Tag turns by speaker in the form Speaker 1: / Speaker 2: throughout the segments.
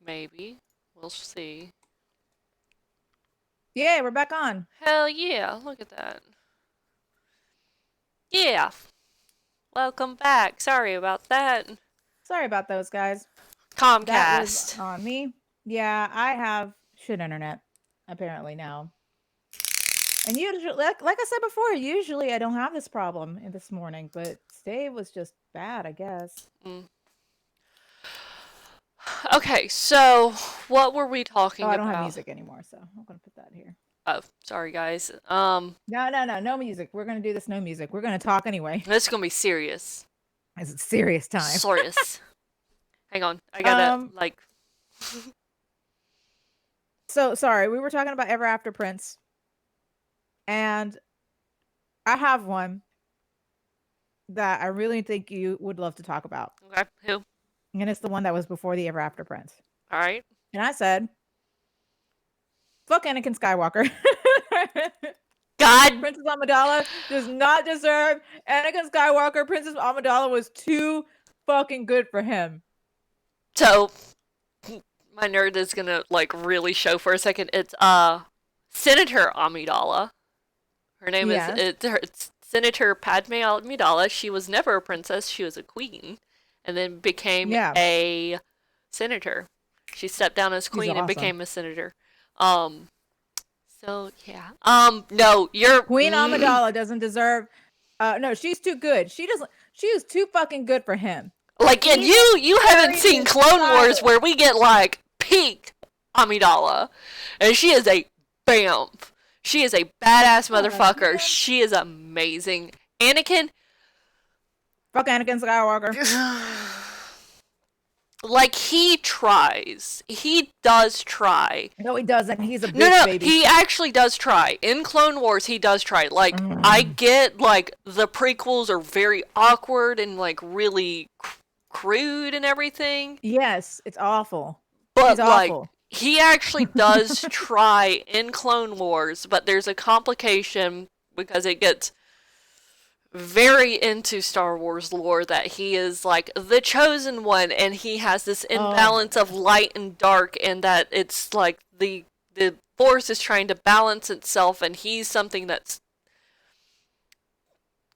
Speaker 1: Maybe. We'll see.
Speaker 2: Yeah, we're back on.
Speaker 1: Hell yeah, look at that. Yeah, welcome back. Sorry about that.
Speaker 2: Sorry about those guys. That was
Speaker 1: Comcast.
Speaker 2: on me. Yeah, I have shit internet apparently now. And usually, like I said before, usually I don't have this problem in this morning, but today was just bad, I guess.
Speaker 1: Mm. Okay, so what were we
Speaker 2: Oh,
Speaker 1: talking
Speaker 2: I don't have
Speaker 1: about?
Speaker 2: music anymore, so I'm gonna put that here.
Speaker 1: Oh, sorry guys.
Speaker 2: No music. We're gonna do this. No music. We're gonna talk anyway.
Speaker 1: This is gonna be serious.
Speaker 2: It's serious time.
Speaker 1: Serious. Hang on, I gotta
Speaker 2: Um.
Speaker 1: like.
Speaker 2: So sorry, we were talking about Ever After Prince, and I have one that I really think you would love to talk about.
Speaker 1: Okay, who?
Speaker 2: And it's the one that was before the Ever After Prince.
Speaker 1: All right.
Speaker 2: And I said, fuck Anakin Skywalker.
Speaker 1: God.
Speaker 2: Princess Amidala does not deserve Anakin Skywalker. Princess Amidala was too fucking good for him.
Speaker 1: So my nerd is gonna like really show for a second. It's Senator Amidala. Her name is
Speaker 2: Yes.
Speaker 1: it's Senator Padme Amidala. She was never a princess. She was a queen, and then became
Speaker 2: Yeah.
Speaker 1: a senator. She stepped down as
Speaker 2: She's
Speaker 1: queen and
Speaker 2: awesome.
Speaker 1: became a senator. So yeah. No, you're
Speaker 2: Queen Amidala doesn't deserve no, she's too good. She is too fucking good for him.
Speaker 1: like, and
Speaker 2: Even
Speaker 1: you haven't
Speaker 2: carrying
Speaker 1: seen
Speaker 2: his
Speaker 1: Clone Wars
Speaker 2: child.
Speaker 1: where we get like peak Amidala, and she is a bamf. She is a badass motherfucker.
Speaker 2: Man.
Speaker 1: She is amazing. Anakin,
Speaker 2: Fuck Anakin Skywalker.
Speaker 1: like he tries. He does try.
Speaker 2: No, he doesn't. He's a bitch,
Speaker 1: No,
Speaker 2: baby.
Speaker 1: he actually does try. In Clone Wars, he does try. Like, I get, like, the prequels are very awkward and, like, really crude and everything.
Speaker 2: Yes, it's awful.
Speaker 1: But,
Speaker 2: He's
Speaker 1: like,
Speaker 2: awful.
Speaker 1: he actually does try in Clone Wars, but there's a complication because it gets very into Star Wars lore that he is like the chosen one and he has this imbalance of light and dark and that it's like the force is trying to balance itself and he's something that's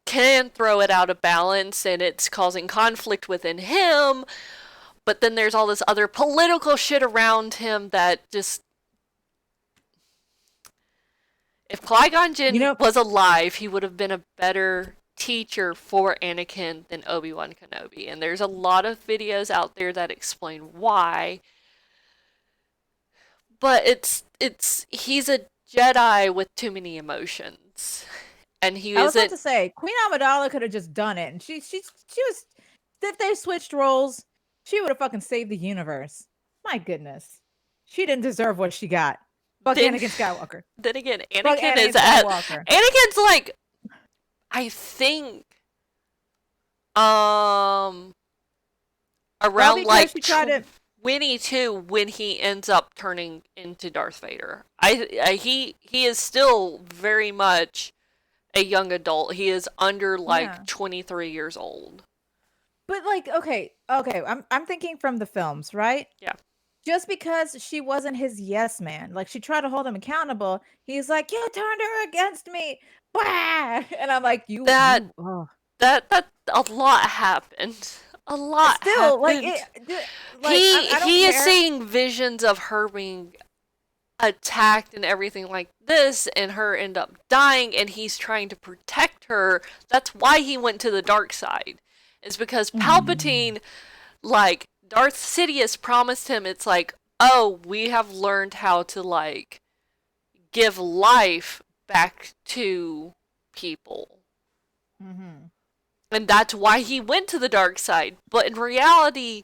Speaker 1: can throw it out of balance and it's causing conflict within him, but then there's all this other political shit around him that just if Qui-Gon Jinn was alive, he would have been a better teacher for Anakin than Obi-Wan Kenobi. And there's a lot of videos out there that explain why. But he's a Jedi with too many emotions. And
Speaker 2: I was about to say, Queen Amidala could have just done it. And she was, if they switched roles, she would have fucking saved the universe. My goodness. She didn't deserve what she got. Fuck Anakin Skywalker.
Speaker 1: Then again,
Speaker 2: Anakin's
Speaker 1: like, I think, around like 22 when he ends up turning into Darth Vader. He is still very much a young adult. He is under like 23 years old.
Speaker 2: But like, okay, I'm thinking from the films, right?
Speaker 1: Yeah.
Speaker 2: Just because she wasn't his yes man, like she tried to hold him accountable, he's like, "You turned her against me," bah! And I'm like,
Speaker 1: that a lot happened. A lot
Speaker 2: still
Speaker 1: happened. He is seeing visions of her being attacked and everything like this, and her end up dying, and he's trying to protect her. That's why he went to the dark side. Is because Palpatine, like Darth Sidious promised him, it's like, oh, we have learned how to like give life back to people. And that's why he went to the dark side. But in reality,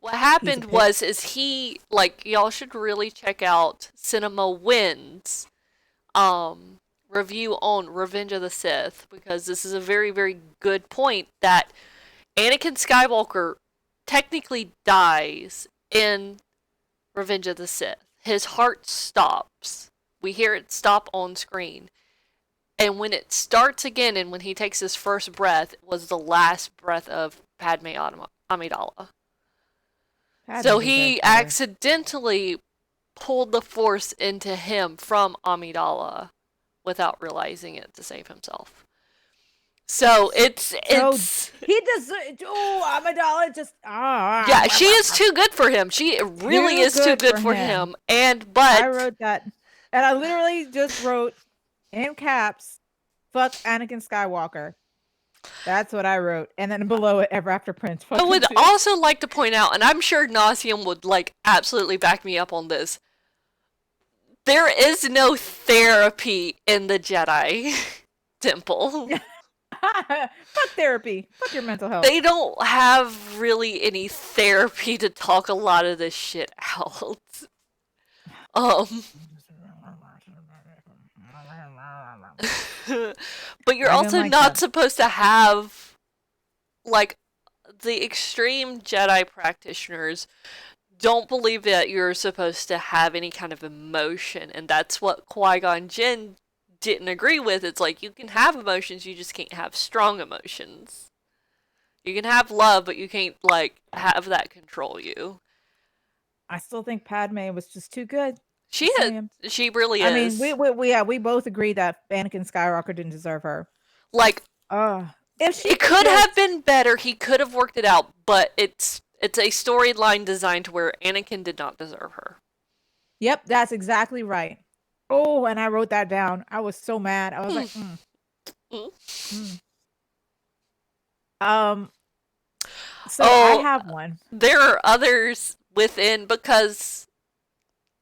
Speaker 1: what happened is he, like, y'all should really check out Cinema Wins review on Revenge of the Sith, because this is a very, very good point that Anakin Skywalker technically dies in Revenge of the Sith. His heart stops. We hear it stop on screen. And when it starts again and when he takes his first breath, it was the last breath of Padme Amidala.
Speaker 2: Padme
Speaker 1: So
Speaker 2: deserved
Speaker 1: he
Speaker 2: better.
Speaker 1: accidentally pulled the Force into him from Amidala without realizing it to save himself. So it's
Speaker 2: he does. Oh, Amidala just.
Speaker 1: yeah, she is too good for him. She really is too good for him. And
Speaker 2: I wrote that, and I literally just wrote in caps, "Fuck Anakin Skywalker." That's what I wrote, and then below it, ever after Prince.
Speaker 1: I would
Speaker 2: Too.
Speaker 1: also like to point out, and I'm sure Nauseum would like absolutely back me up on this. There is no therapy in the Jedi temple.
Speaker 2: Fuck therapy. Fuck your mental health.
Speaker 1: They don't have really any therapy to talk a lot of this shit out. But you're also not supposed to have, like, the extreme Jedi practitioners don't believe that you're supposed to have any kind of emotion, and that's what Qui-Gon Jinn didn't agree with. It's like, you can have emotions, you just can't have strong emotions. You can have love, but you can't, like, have that control you.
Speaker 2: I still think Padme was just too good.
Speaker 1: She really is.
Speaker 2: I mean, we both agree that Anakin Skywalker didn't deserve her.
Speaker 1: Like,
Speaker 2: if
Speaker 1: it could have been better, he could have worked it out, but it's a storyline designed to where Anakin did not deserve her.
Speaker 2: Yep, that's exactly right. Oh, and I wrote that down. I was so mad. I was like, So I have one.
Speaker 1: There are others within, because,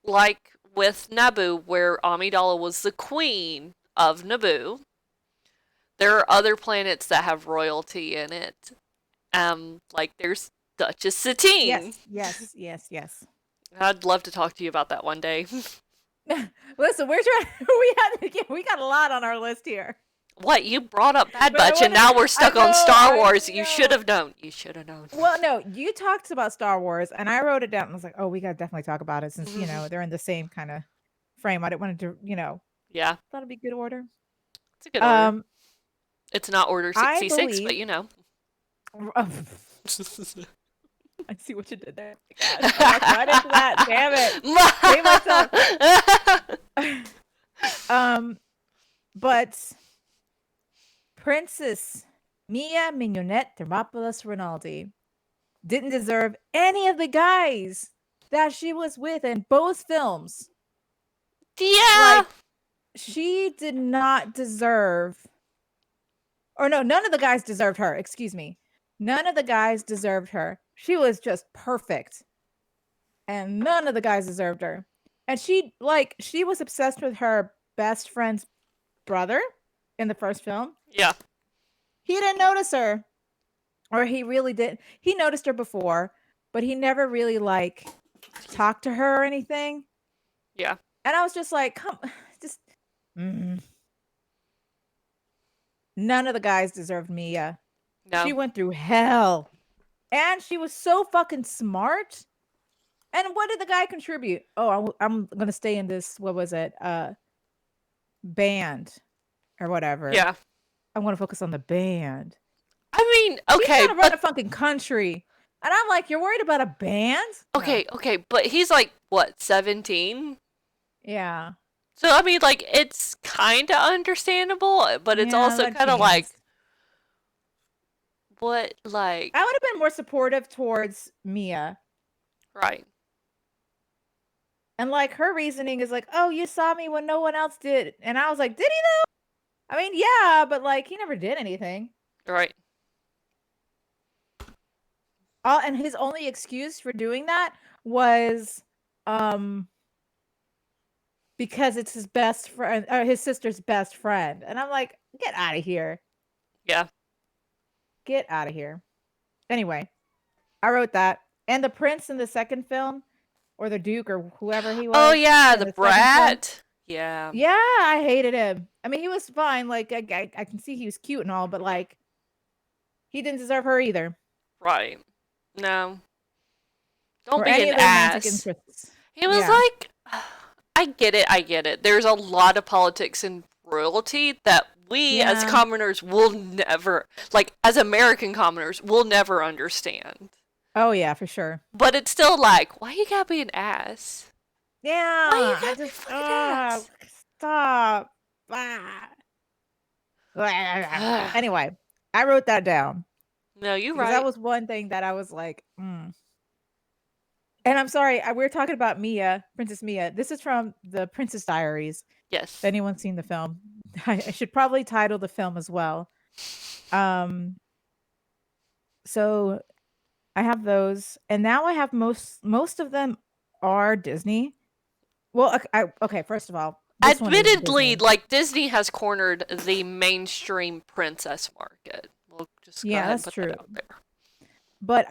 Speaker 1: like with Naboo, where Amidala was the queen of Naboo, there are other planets that have royalty in it. Like there's Duchess Satine.
Speaker 2: Yes.
Speaker 1: I'd love to talk to you about that one day.
Speaker 2: Listen, we got a lot on our list here.
Speaker 1: What? You brought up Bad Batch, and now we're stuck on Star Wars. You should have known. You should have known.
Speaker 2: Well, no, you talked about Star Wars, and I wrote it down. And I was like, oh, we got to definitely talk about it since, they're in the same kind of frame. I didn't want to,
Speaker 1: Yeah.
Speaker 2: Thought it'd be good order.
Speaker 1: It's a good order. It's not Order 66, but
Speaker 2: I see what you did there. I did that. Damn it. Myself. But Princess Mia Mignonette Thermopolis Rinaldi didn't deserve any of the guys that she was with in both films.
Speaker 1: Yeah.
Speaker 2: She did not deserve, or no, none of the guys deserved her. Excuse me. None of the guys deserved her. She was just perfect. And none of the guys deserved her. And she was obsessed with her best friend's brother in the first film.
Speaker 1: Yeah.
Speaker 2: He didn't notice her. Or he really did. He noticed her before, but he never really talked to her or anything.
Speaker 1: Yeah.
Speaker 2: And I was just like, None of the guys deserved Mia.
Speaker 1: No.
Speaker 2: She went through hell. And she was so fucking smart. And what did the guy contribute? Oh, I'm going to stay in this, what was it? Band or whatever.
Speaker 1: Yeah.
Speaker 2: I want to focus on the band.
Speaker 1: I mean, okay.
Speaker 2: He's trying to run a fucking country. And I'm like, you're worried about a band?
Speaker 1: Okay, but he's like, what, 17?
Speaker 2: Yeah.
Speaker 1: So, I mean, like, it's kind of understandable, but it's also kind of like, what, like...
Speaker 2: I would have been more supportive towards Mia.
Speaker 1: Right.
Speaker 2: And, her reasoning is like, oh, you saw me when no one else did. And I was like, did he though? I mean, yeah, but, he never did anything.
Speaker 1: Right.
Speaker 2: And his only excuse for doing that was, because it's his best friend, or his sister's best friend. And I'm like, get out of here.
Speaker 1: Yeah.
Speaker 2: Get out of here. Anyway, I wrote that. And the prince in the second film, or the duke, or whoever he was.
Speaker 1: Oh, yeah, the brat. Yeah.
Speaker 2: Yeah, I hated him. I mean, he was fine. I can see he was cute and all, but, he didn't deserve her either.
Speaker 1: Right. No. Don't be an ass. He was like... I get it. There's a lot of politics in royalty that we as commoners will never, as American commoners, will never understand.
Speaker 2: Oh yeah, for sure.
Speaker 1: But it's still like, why you gotta be an ass? Why you
Speaker 2: Yeah, I
Speaker 1: gotta be
Speaker 2: just
Speaker 1: fucking ass?
Speaker 2: stop. Ah. Anyway, I wrote that down
Speaker 1: No, you
Speaker 2: because that
Speaker 1: right.
Speaker 2: was one thing that I was like, And I'm sorry, we're talking about Mia, Princess Mia. This is from the Princess Diaries. If
Speaker 1: Yes.
Speaker 2: anyone's seen the film, I should probably title the film as well. Um, so I have those, and now I have most of them are Disney. Well, okay. First of all, this one isn't
Speaker 1: Admittedly,
Speaker 2: Disney.
Speaker 1: like Disney has cornered the mainstream princess market. We'll just go
Speaker 2: Yeah,
Speaker 1: ahead and
Speaker 2: that's
Speaker 1: put that
Speaker 2: true.
Speaker 1: out there.
Speaker 2: But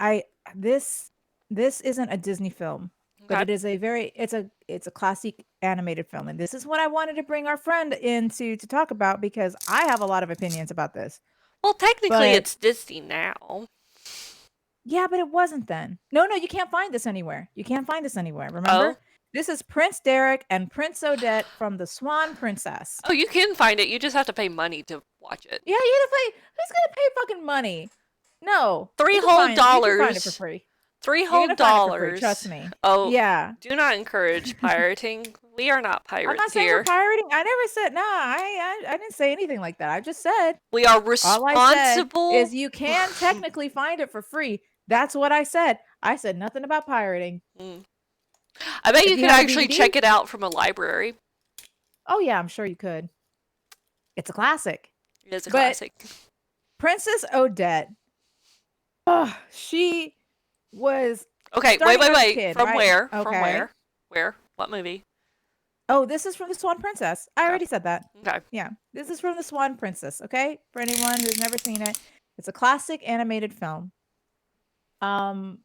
Speaker 2: this this isn't a Disney film, but
Speaker 1: Okay.
Speaker 2: it is a very it's a classic animated film, and this is what I wanted to bring our friend into to talk about because I have a lot of opinions about this.
Speaker 1: Well, technically,
Speaker 2: But
Speaker 1: it's Disney now.
Speaker 2: yeah, but it wasn't then. No, no, you can't find this anywhere. You can't find this anywhere. Remember?
Speaker 1: Oh,
Speaker 2: This is Prince Derek and Prince Odette from The Swan Princess.
Speaker 1: oh, you can find it. You just have to pay money to watch it.
Speaker 2: Yeah, you have to pay. Who's gonna pay fucking money? No,
Speaker 1: Three whole
Speaker 2: you can find it for
Speaker 1: dollars.
Speaker 2: free.
Speaker 1: Three
Speaker 2: You're
Speaker 1: whole
Speaker 2: gonna find it for free. Trust
Speaker 1: dollars.
Speaker 2: me.
Speaker 1: Oh,
Speaker 2: Yeah.
Speaker 1: do not encourage pirating. We are not
Speaker 2: I'm not
Speaker 1: pirates
Speaker 2: saying we're
Speaker 1: here.
Speaker 2: pirating. I never said nah. I didn't say anything like that. I just said
Speaker 1: We are
Speaker 2: all I said
Speaker 1: responsible.
Speaker 2: is you can technically find it for free. That's what I said. I said nothing about pirating.
Speaker 1: Mm. I bet
Speaker 2: If
Speaker 1: you
Speaker 2: you
Speaker 1: could
Speaker 2: have a
Speaker 1: actually
Speaker 2: DVD,
Speaker 1: check it out from a library.
Speaker 2: oh yeah, I'm sure you could. It's a classic.
Speaker 1: It is a
Speaker 2: But
Speaker 1: classic.
Speaker 2: Princess Odette, oh, she was
Speaker 1: Okay, wait,
Speaker 2: starting
Speaker 1: wait,
Speaker 2: as a
Speaker 1: wait.
Speaker 2: kid,
Speaker 1: From
Speaker 2: right?
Speaker 1: where? From
Speaker 2: Okay.
Speaker 1: where? Where? What movie?
Speaker 2: Oh, this is from the Swan Princess. I
Speaker 1: Okay.
Speaker 2: already said that.
Speaker 1: Okay.
Speaker 2: Yeah, this is from the Swan Princess. Okay, for anyone who's never seen it, it's a classic animated film. Um,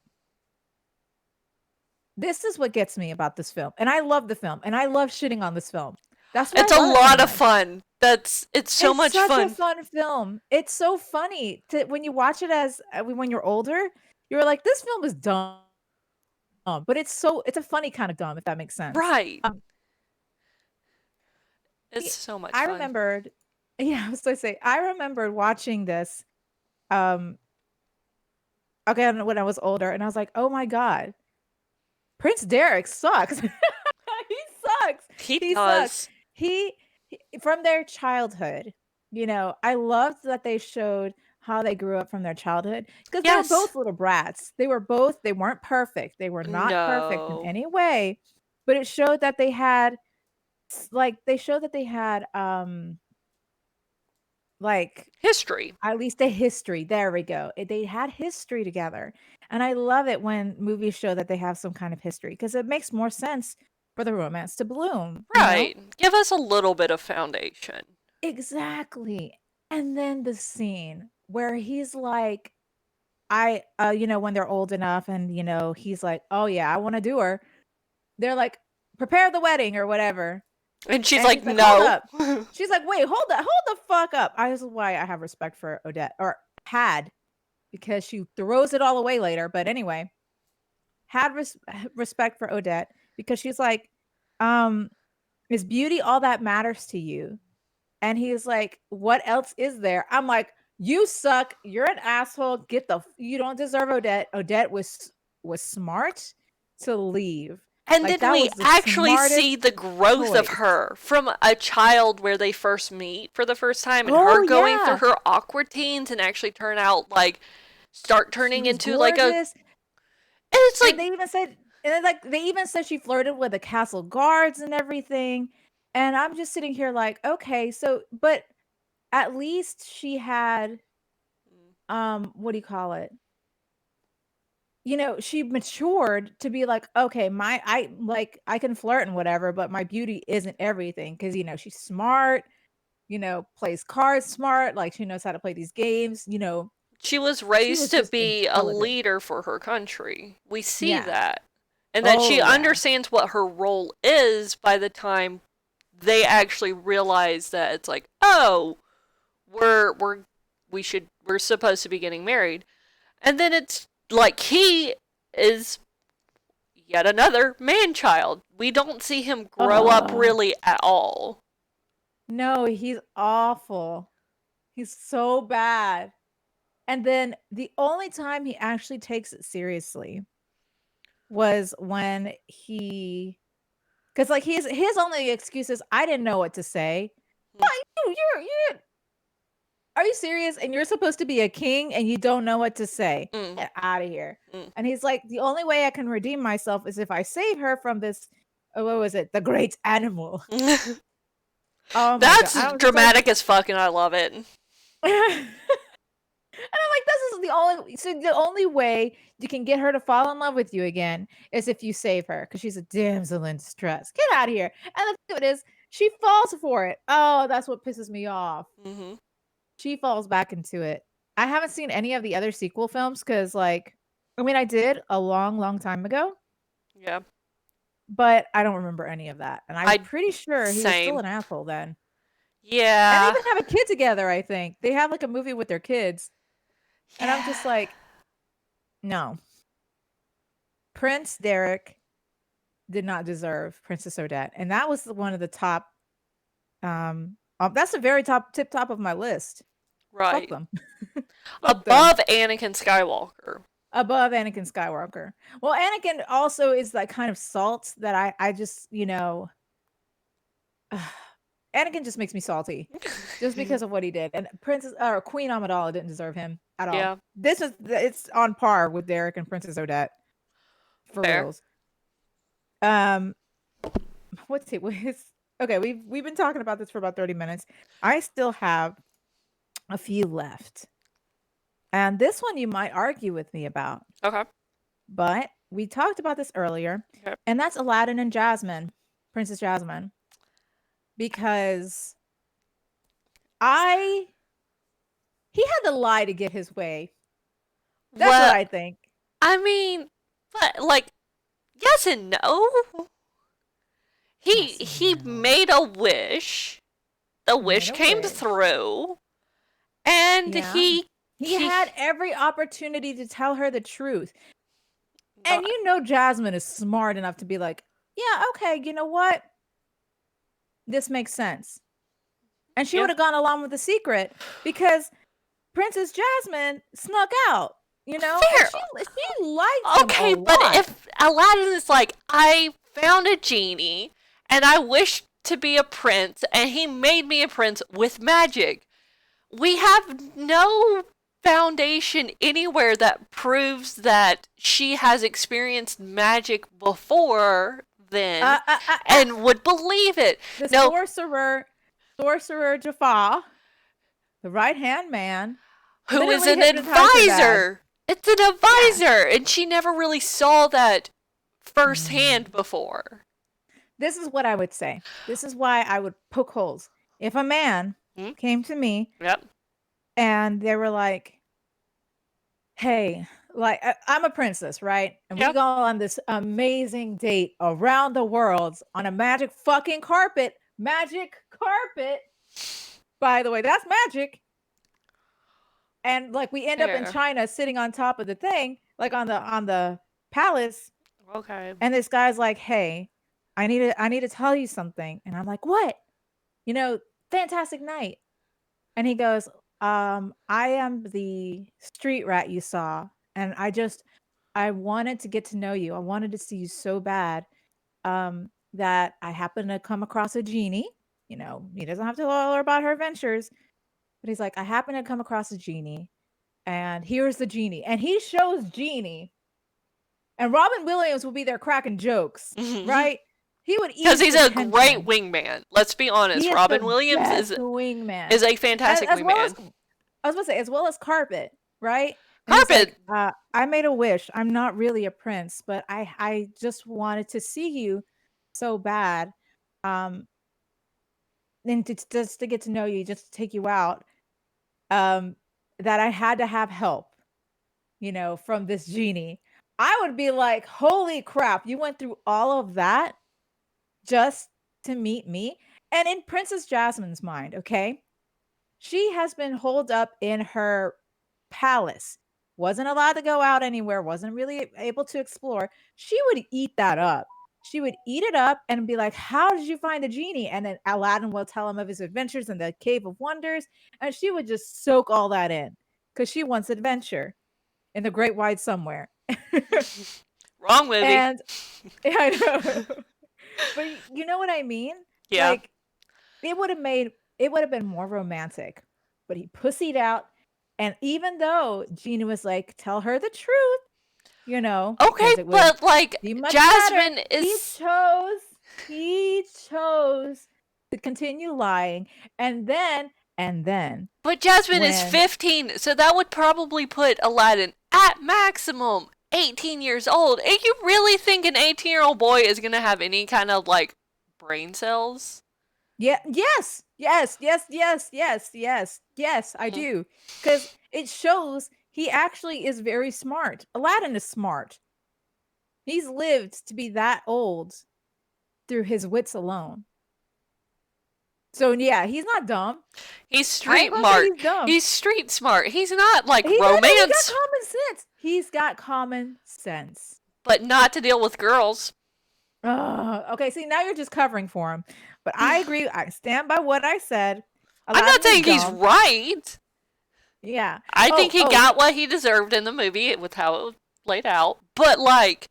Speaker 2: this is what gets me about this film, and I love the film, and I love shitting on this film. That's why
Speaker 1: It's
Speaker 2: I
Speaker 1: a
Speaker 2: love it so
Speaker 1: lot of
Speaker 2: much.
Speaker 1: fun. It's so
Speaker 2: It's
Speaker 1: much
Speaker 2: such a
Speaker 1: fun.
Speaker 2: fun film. It's so funny to when you watch it as when you're older. You're like, this film is dumb, but it's a funny kind of dumb, if that makes sense.
Speaker 1: Right.
Speaker 2: Um,
Speaker 1: It's so much
Speaker 2: I
Speaker 1: fun.
Speaker 2: remembered, yeah, I was gonna say, I remembered watching this, um, again when I was older, and I was like, oh my god, Prince Derek sucks. He sucks.
Speaker 1: He
Speaker 2: He sucks.
Speaker 1: does.
Speaker 2: He from their childhood, I loved that they showed how they grew up from their childhood because they were
Speaker 1: Yes.
Speaker 2: both little brats. They weren't perfect. They were not perfect in
Speaker 1: No.
Speaker 2: any way, but it showed that they had they showed that they had like
Speaker 1: History.
Speaker 2: at least a history. There we go. They had history together. And I love it when movies show that they have some kind of history because it makes more sense for the romance to bloom?
Speaker 1: Right. Give us a little bit of foundation.
Speaker 2: Exactly. And then the scene where he's like, when they're old enough and, he's like, oh, yeah, I want to do her. They're like, prepare the wedding or whatever.
Speaker 1: And she's
Speaker 2: And
Speaker 1: like,
Speaker 2: he's like, hold
Speaker 1: no.
Speaker 2: up. She's like, wait, hold the fuck up. This is why I have respect for Odette or had because she throws it all away later. But anyway, had respect for Odette because she's like, is beauty all that matters to you? And he's like, what else is there? I'm like, you suck. You're an asshole. You don't deserve Odette. Odette was smart to leave.
Speaker 1: And
Speaker 2: Like
Speaker 1: then
Speaker 2: that
Speaker 1: we
Speaker 2: was the
Speaker 1: actually
Speaker 2: smartest
Speaker 1: see the growth of
Speaker 2: choice.
Speaker 1: her from a child where they first meet for the first time and
Speaker 2: Oh
Speaker 1: her going
Speaker 2: yeah.
Speaker 1: through her awkward teens and actually start turning
Speaker 2: She was
Speaker 1: into like a. And
Speaker 2: gorgeous.
Speaker 1: it's
Speaker 2: And
Speaker 1: like,
Speaker 2: they even said she flirted with the castle guards and everything. And I'm just sitting here like, okay, so but at least she had what do you call it? She matured to be like, okay, I can flirt and whatever, but my beauty isn't everything because she's smart, plays cards smart, like she knows how to play these games,
Speaker 1: she was
Speaker 2: she
Speaker 1: raised
Speaker 2: was
Speaker 1: to
Speaker 2: just
Speaker 1: be a
Speaker 2: intelligent.
Speaker 1: leader for her country. We see
Speaker 2: Yeah.
Speaker 1: that. And that
Speaker 2: Oh
Speaker 1: she
Speaker 2: yeah.
Speaker 1: understands what her role is by the time they actually realize that it's like, oh, we're supposed to be getting married. And then it's like he is yet another man child. We don't see him grow up really at all.
Speaker 2: No, he's awful. He's so bad. And then the only time he actually takes it seriously was when because like his only excuse is, I didn't know what to say.
Speaker 1: Mm.
Speaker 2: You're are you serious? And you're supposed to be a king and you don't know what to say.
Speaker 1: Mm.
Speaker 2: Get out of here.
Speaker 1: Mm.
Speaker 2: And he's like, the only way I can redeem myself is if I save her from this, what was it? The great animal. Oh my
Speaker 1: That's
Speaker 2: God.
Speaker 1: dramatic as fuck, and I love it.
Speaker 2: And I'm like, this is the only way you can get her to fall in love with you again is if you save her, because she's a damsel in distress. Get out of here. And the thing of it is, she falls for it. Oh, that's what pisses me off.
Speaker 1: Mm-hmm.
Speaker 2: She falls back into it. I haven't seen any of the other sequel films because, like, I mean, I did a long, long time ago,
Speaker 1: Yeah.
Speaker 2: but I don't remember any of that. And I'm pretty sure he was still
Speaker 1: Same.
Speaker 2: an asshole then. And they
Speaker 1: Yeah.
Speaker 2: even have a kid together, I think. They have like a movie with their kids. And I'm just like, no. Prince Derek did not deserve Princess Odette. And that was one of the top, that's the very tip top of my list.
Speaker 1: Right.
Speaker 2: Fuck them.
Speaker 1: Above Anakin Skywalker.
Speaker 2: Above Anakin Skywalker. Well, Anakin also is that kind of salt that I just, you know, Anakin just makes me salty just because of what he did. And Princess or Queen Amidala didn't deserve him at all.
Speaker 1: Yeah.
Speaker 2: It's on par with Derek and Princess Odette. For
Speaker 1: Fair.
Speaker 2: reals. What's it? Okay, we've been talking about this for about 30 minutes. I still have a few left. And this one you might argue with me about.
Speaker 1: Okay.
Speaker 2: But we talked about this earlier.
Speaker 1: Okay.
Speaker 2: And that's Aladdin and Jasmine, Princess Jasmine. Because he had to lie to get his way. That's what I think.
Speaker 1: I mean, but like, yes and no. He made a wish. The wish came through. And he
Speaker 2: had every opportunity to tell her the truth. And you know Jasmine is smart enough to be like, yeah, okay, you know what? This makes sense. And she would have gone along with the secret because Princess Jasmine snuck out, you know?
Speaker 1: Fair.
Speaker 2: She liked him
Speaker 1: okay,
Speaker 2: a
Speaker 1: but
Speaker 2: lot.
Speaker 1: if Aladdin is like, I found a genie and I wish to be a prince and he made me a prince with magic, we have no foundation anywhere that proves that she has experienced magic before then and would believe it.
Speaker 2: The sorcerer Jafar, the right-hand man,
Speaker 1: who is an advisor. It's an advisor, and she never really saw that firsthand before.
Speaker 2: This is what I would say. This is why I would poke holes. If a man came to me and they were like, hey, like, I'm a princess, right? And we go on this amazing date around the world on a magic fucking carpet. Magic carpet. By the way, that's magic. And like we end up in China sitting on top of the thing, like on the palace.
Speaker 1: Okay.
Speaker 2: And this guy's like, hey, I need to tell you something. And I'm like, what? You know, fantastic night. And he goes, I am the street rat you saw. And I wanted to get to know you. I wanted to see you so bad that I happened to come across a genie. You know, he doesn't have to tell her about her adventures. But he's like, I happened to come across a genie. And here's the genie. And he shows Genie. And Robin Williams will be there cracking jokes, right? He would eat
Speaker 1: because he's a great wingman. Let's be honest. Robin Williams is a fantastic wingman.
Speaker 2: I was going to say, as well as Carpet, right?
Speaker 1: Carpet.
Speaker 2: Like, I made a wish. I'm not really a prince, but I just wanted to see you so bad. And just to get to know you, just to take you out. That I had to have help, you know, from this genie. I would be like, holy crap, you went through all of that just to meet me? And in Princess Jasmine's mind, okay, she has been holed up in her palace, wasn't allowed to go out anywhere, wasn't really able to explore. She would eat that up. She would eat it up and be like, how did you find the genie? And then Aladdin will tell him of his adventures in the Cave of Wonders. And she would just soak all that in. because she wants adventure in the great wide somewhere.
Speaker 1: Wrong movie.
Speaker 2: And yeah, I know. But you know what I mean?
Speaker 1: Yeah.
Speaker 2: Like, it would have been more romantic, but he pussied out. And even though Gina was like, tell her the truth, you know,
Speaker 1: Okay,
Speaker 2: because it would
Speaker 1: but like
Speaker 2: be much
Speaker 1: Jasmine
Speaker 2: better,
Speaker 1: is.
Speaker 2: he chose to continue lying. And then
Speaker 1: But Jasmine is
Speaker 2: when
Speaker 1: 15, so that would probably put Aladdin at maximum 18 years old. And you really think an 18-year-old boy is going to have any kind of like brain cells?
Speaker 2: yeah, yes, I
Speaker 1: Mhm.
Speaker 2: do. Because it shows he actually is very smart. Aladdin is smart. He's lived to be that old through his wits alone. So yeah, he's not dumb.
Speaker 1: He's
Speaker 2: I
Speaker 1: street
Speaker 2: ain't gonna say
Speaker 1: smart.
Speaker 2: he's dumb.
Speaker 1: He's street smart. He's not like
Speaker 2: He
Speaker 1: romance,
Speaker 2: got common sense. He's got common sense.
Speaker 1: but not to deal with girls.
Speaker 2: Okay, see, now you're just covering for him. But I agree. I stand by what I said.
Speaker 1: I'm not
Speaker 2: Aladdin is
Speaker 1: saying he's
Speaker 2: dumb.
Speaker 1: right.
Speaker 2: Yeah.
Speaker 1: I think he got what he deserved in the movie with how it was laid out. But like,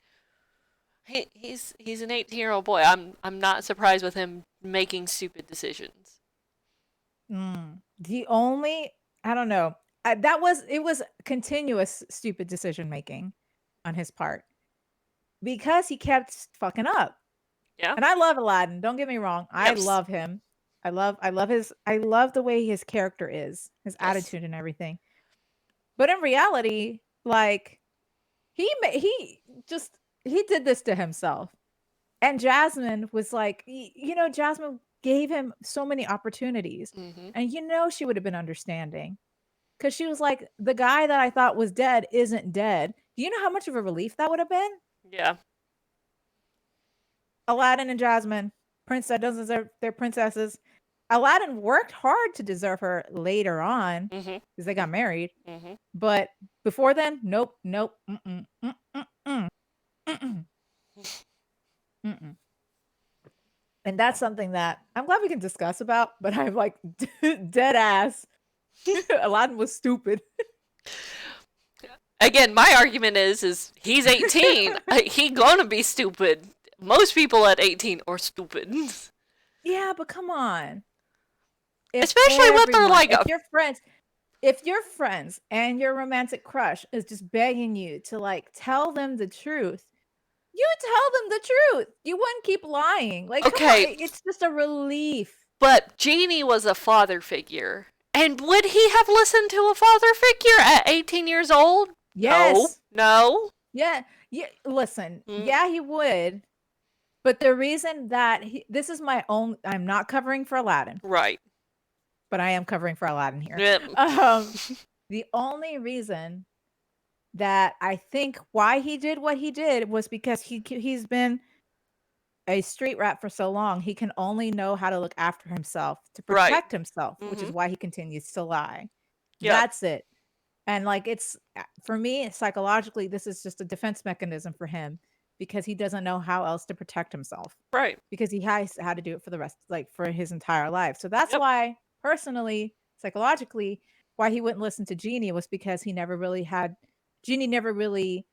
Speaker 1: he's an 18-year-old boy. I'm not surprised with him making stupid decisions.
Speaker 2: The only, I don't know. It was continuous stupid decision making on his part because he kept fucking up.
Speaker 1: Yeah.
Speaker 2: And I love Aladdin. Don't get me wrong. I
Speaker 1: Yes.
Speaker 2: love him. I love the way his character is, his
Speaker 1: Yes.
Speaker 2: attitude and everything. But in reality, like he did this to himself. And Jasmine was like, you know, Jasmine gave him so many opportunities. And you know she would have been understanding. Because she was like, the guy that I thought was dead isn't dead. Do you know how much of a relief that would have been?
Speaker 1: Yeah.
Speaker 2: Aladdin and Jasmine, princess doesn't deserve their princesses. Aladdin worked hard to deserve her later on because they got married. But before then, nope. And that's something that I'm glad we can discuss about, but I'm like dead ass. Aladdin was stupid.
Speaker 1: Again, my argument is he's 18. He gonna be stupid. Most people at 18 are stupid.
Speaker 2: Yeah, but come on.
Speaker 1: Especially with their like
Speaker 2: if your friends and your romantic crush is just begging you to like tell them the truth, you tell them the truth. You wouldn't keep lying. Like,
Speaker 1: okay,
Speaker 2: come on, it's just a relief.
Speaker 1: But Genie was a father figure. And would he have listened to a father figure at 18 years old?
Speaker 2: Yes.
Speaker 1: No.
Speaker 2: Yeah. Listen, yeah, he would. But the reason that this is my own, I'm not covering for Aladdin.
Speaker 1: Right.
Speaker 2: But I am covering for Aladdin here.
Speaker 1: Yep.
Speaker 2: The only reason that I think why he did what he did was because he's been a street rat for so long. He can only know how to look after himself to protect himself, which is why he continues to lie. Yep. That's it. And like, it's, for me, psychologically, this is just a defense mechanism for him because he doesn't know how else to protect himself.
Speaker 1: Right.
Speaker 2: Because he has had to do it for the rest, like for his entire life. So that's why, personally, psychologically, why he wouldn't listen to Genie was because Genie never really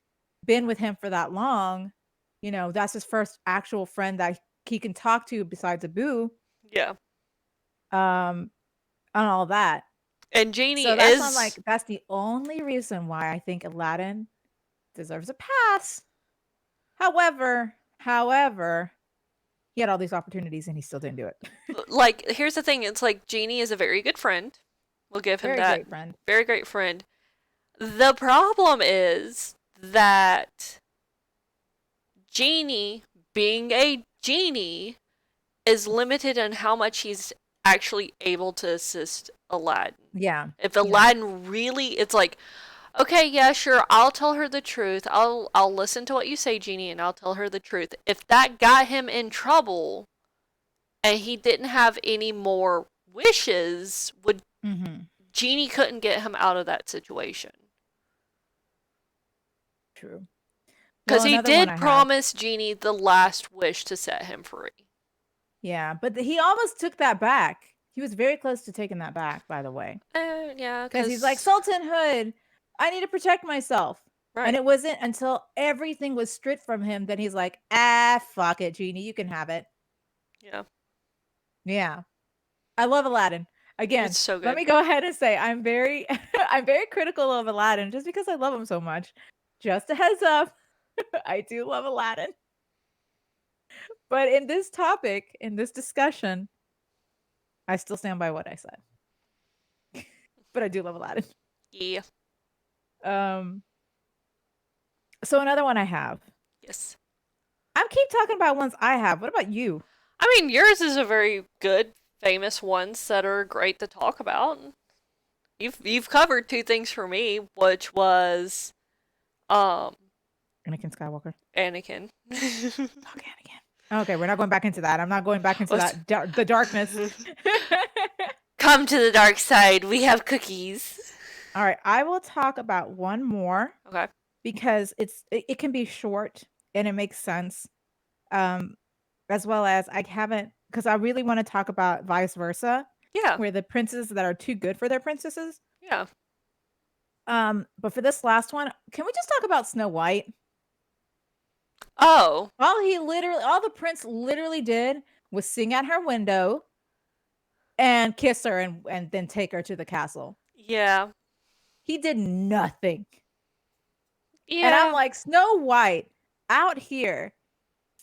Speaker 2: been with him for that long. You know, that's his first actual friend that he can talk to besides Abu.
Speaker 1: Yeah.
Speaker 2: And all that.
Speaker 1: And Genie
Speaker 2: so that's the only reason why I think Aladdin deserves a pass. However, he had all these opportunities and he still didn't do it.
Speaker 1: Like, here's the thing. It's like Genie is a very good friend. We'll give him that.
Speaker 2: Great friend.
Speaker 1: Very great friend. The problem is that Genie, being a genie, is limited in how much he's actually able to assist Aladdin.
Speaker 2: Yeah.
Speaker 1: If Aladdin really, it's like, okay, yeah, sure, I'll tell her the truth. I'll listen to what you say, Genie, and I'll tell her the truth. If that got him in trouble and he didn't have any more wishes, Genie couldn't get him out of that situation.
Speaker 2: True.
Speaker 1: Because he did promise Genie the last wish to set him free.
Speaker 2: Yeah, but he almost took that back. He was very close to taking that back, by the way.
Speaker 1: Yeah,
Speaker 2: because he's like, Sultan Hood, I need to protect myself.
Speaker 1: right.
Speaker 2: And it wasn't until everything was stripped from him that he's like, ah, fuck it, Genie, you can have it.
Speaker 1: Yeah.
Speaker 2: Yeah. I love Aladdin. Again,
Speaker 1: It's so
Speaker 2: let
Speaker 1: good.
Speaker 2: me go ahead and say I'm very I'm very critical of Aladdin just because I love him so much. Just a heads up, I do love Aladdin. But in this topic, in this discussion, I still stand by what I said. But I do love Aladdin.
Speaker 1: Yeah.
Speaker 2: So another one I have.
Speaker 1: Yes.
Speaker 2: I keep talking about ones I have. What about you?
Speaker 1: I mean, yours is a very good, famous ones that are great to talk about. You've covered two things for me, which was
Speaker 2: Anakin Skywalker.
Speaker 1: Anakin.
Speaker 2: Fuck Anakin. Okay, we're not going back into that. I'm not going back into that the darkness.
Speaker 1: Come to the dark side. We have cookies.
Speaker 2: All right, I will talk about one more.
Speaker 1: Okay.
Speaker 2: Because it can be short and it makes sense. As well as I haven't, because I really want to talk about vice versa.
Speaker 1: Yeah.
Speaker 2: Where the princes that are too good for their princesses.
Speaker 1: Yeah.
Speaker 2: But for this last one, can we just talk about Snow White?
Speaker 1: Oh.
Speaker 2: All the prince literally did was sing at her window and kiss her and then take her to the castle.
Speaker 1: Yeah.
Speaker 2: He did nothing.
Speaker 1: Yeah.
Speaker 2: And I'm like, Snow White out here,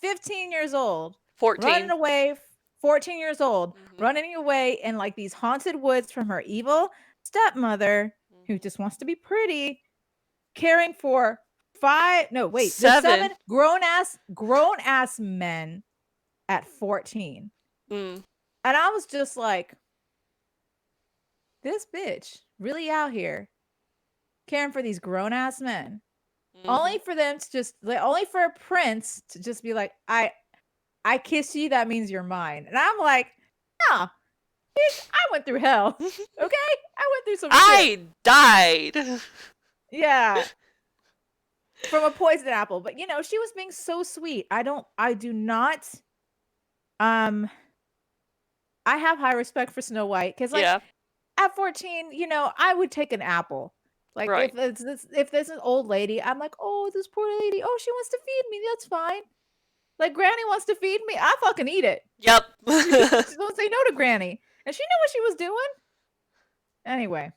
Speaker 2: 15 years old,
Speaker 1: 14.
Speaker 2: running away, 14 years old, running away in like these haunted woods from her evil stepmother who just wants to be pretty, caring for seven grown ass men at 14. And I was just like, this bitch really out here caring for these grown ass men. Only for them to only for a prince to just be like, I kiss you, that means you're mine. And I'm like, no, bitch, I went through hell. Okay? I went through some shit.
Speaker 1: Died.
Speaker 2: Yeah. From a poisoned apple. But she was being so sweet. I do not I have high respect for Snow White because at 14, I would take an apple. Like if there's an old lady, I'm like, oh, this poor lady. Oh, she wants to feed me. That's fine. Like Granny wants to feed me. I fucking eat it.
Speaker 1: Yep.
Speaker 2: She don't say no to Granny, and she knew what she was doing. Anyway,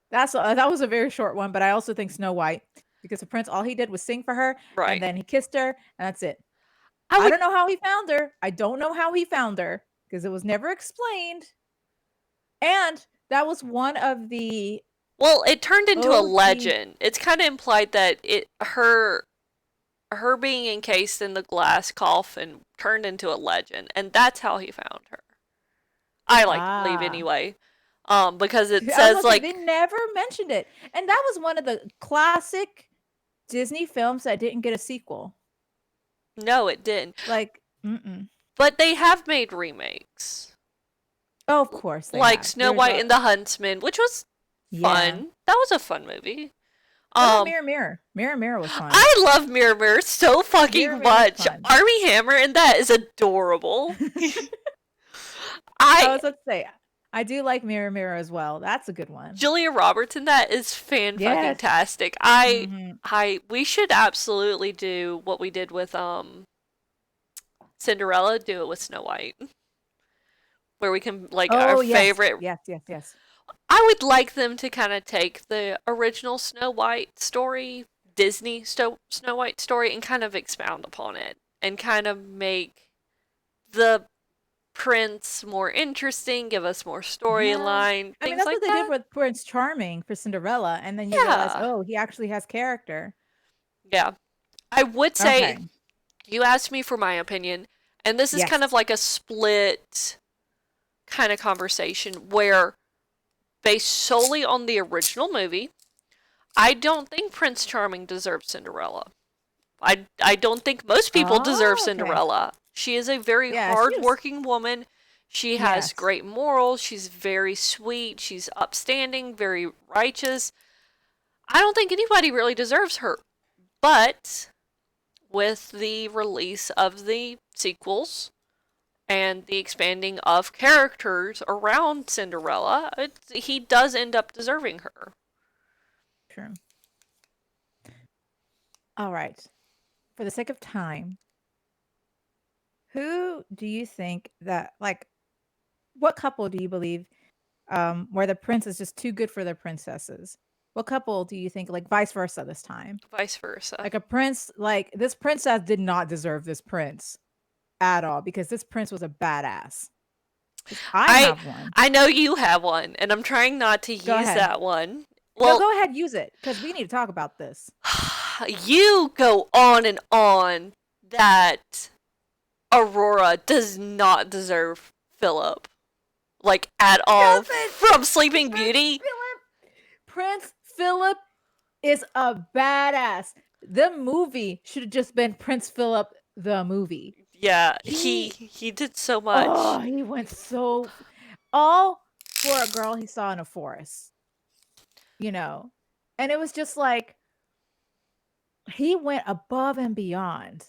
Speaker 2: that was a very short one, but I also think Snow White because the prince, all he did was sing for her, and then he kissed her, and that's it. I don't know how he found her. I don't know how he found her because it was never explained, and that was one of the.
Speaker 1: Well, it turned into a legend. It's kind of implied that her being encased in the glass coffin turned into a legend, and that's how he found her. I like to believe anyway, because it says like
Speaker 2: they never mentioned it, and that was one of the classic Disney films that didn't get a sequel.
Speaker 1: No, it didn't.
Speaker 2: Like,
Speaker 1: but they have made remakes.
Speaker 2: Oh, of course,
Speaker 1: like Snow White and the Huntsman, which was fun. That was a fun movie.
Speaker 2: Mirror Mirror was fun.
Speaker 1: I love Mirror Mirror so fucking much. Armie Hammer in that is adorable.
Speaker 2: I was about to say, I do like Mirror Mirror as well. That's a good one.
Speaker 1: Julia Roberts in that is fan-fucking-tastic. We should absolutely do what we did with Cinderella, do it with Snow White. Where we can our favorite.
Speaker 2: Yes.
Speaker 1: I would like them to kind of take the original Snow White story, Disney Snow White story, and kind of expound upon it and kind of make the prince more interesting, give us more storyline.
Speaker 2: I mean, that's what they did with Prince Charming for Cinderella, and then you realize, oh, he actually has character.
Speaker 1: Yeah. I would say, you asked me for my opinion, and this is kind of like a split kind of conversation where, based solely on the original movie, I don't think Prince Charming deserves Cinderella. I don't think most people deserve Cinderella. She is a very hard-working woman. She has great morals. She's very sweet. She's upstanding, very righteous. I don't think anybody really deserves her. But with the release of the sequels and the expanding of characters around Cinderella, he does end up deserving her.
Speaker 2: True. All right. For the sake of time, who do you think that, like, what couple do you believe where the prince is just too good for their princesses? What couple do you think, like, vice versa this time?
Speaker 1: Vice versa.
Speaker 2: Like a prince, like this princess did not deserve this prince at all because this prince was a badass. I have one.
Speaker 1: I know you have one, and I'm trying not to use that one.
Speaker 2: Well, no, go ahead, use it, because we need to talk about this.
Speaker 1: You go on and on that Aurora does not deserve Philip, like, at all, from Sleeping Beauty.
Speaker 2: Prince Philip is a badass. The movie should have just been Prince Philip the movie.
Speaker 1: Yeah, he did so much.
Speaker 2: Oh, he went so all for a girl he saw in a forest. You know. And it was just like he went above and beyond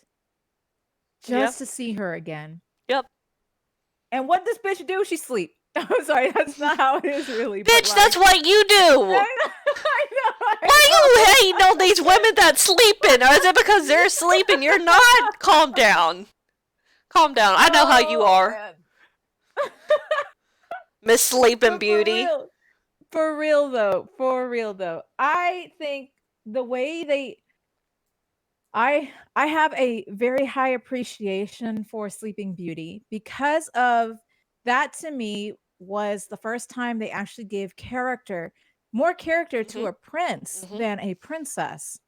Speaker 2: just to see her again.
Speaker 1: Yep.
Speaker 2: And what does bitch do? She sleep. I'm sorry, that's not how it is really.
Speaker 1: Bitch, like, that's what you do. I know. Why you hating on these women that sleeping? Or is it because they're sleeping? You're not. Calm down. Calm down. I know how you are. Miss Sleeping Beauty.
Speaker 2: For real though. I think the way I have a very high appreciation for Sleeping Beauty because of that. To me, was the first time they actually gave more character to a prince than a princess.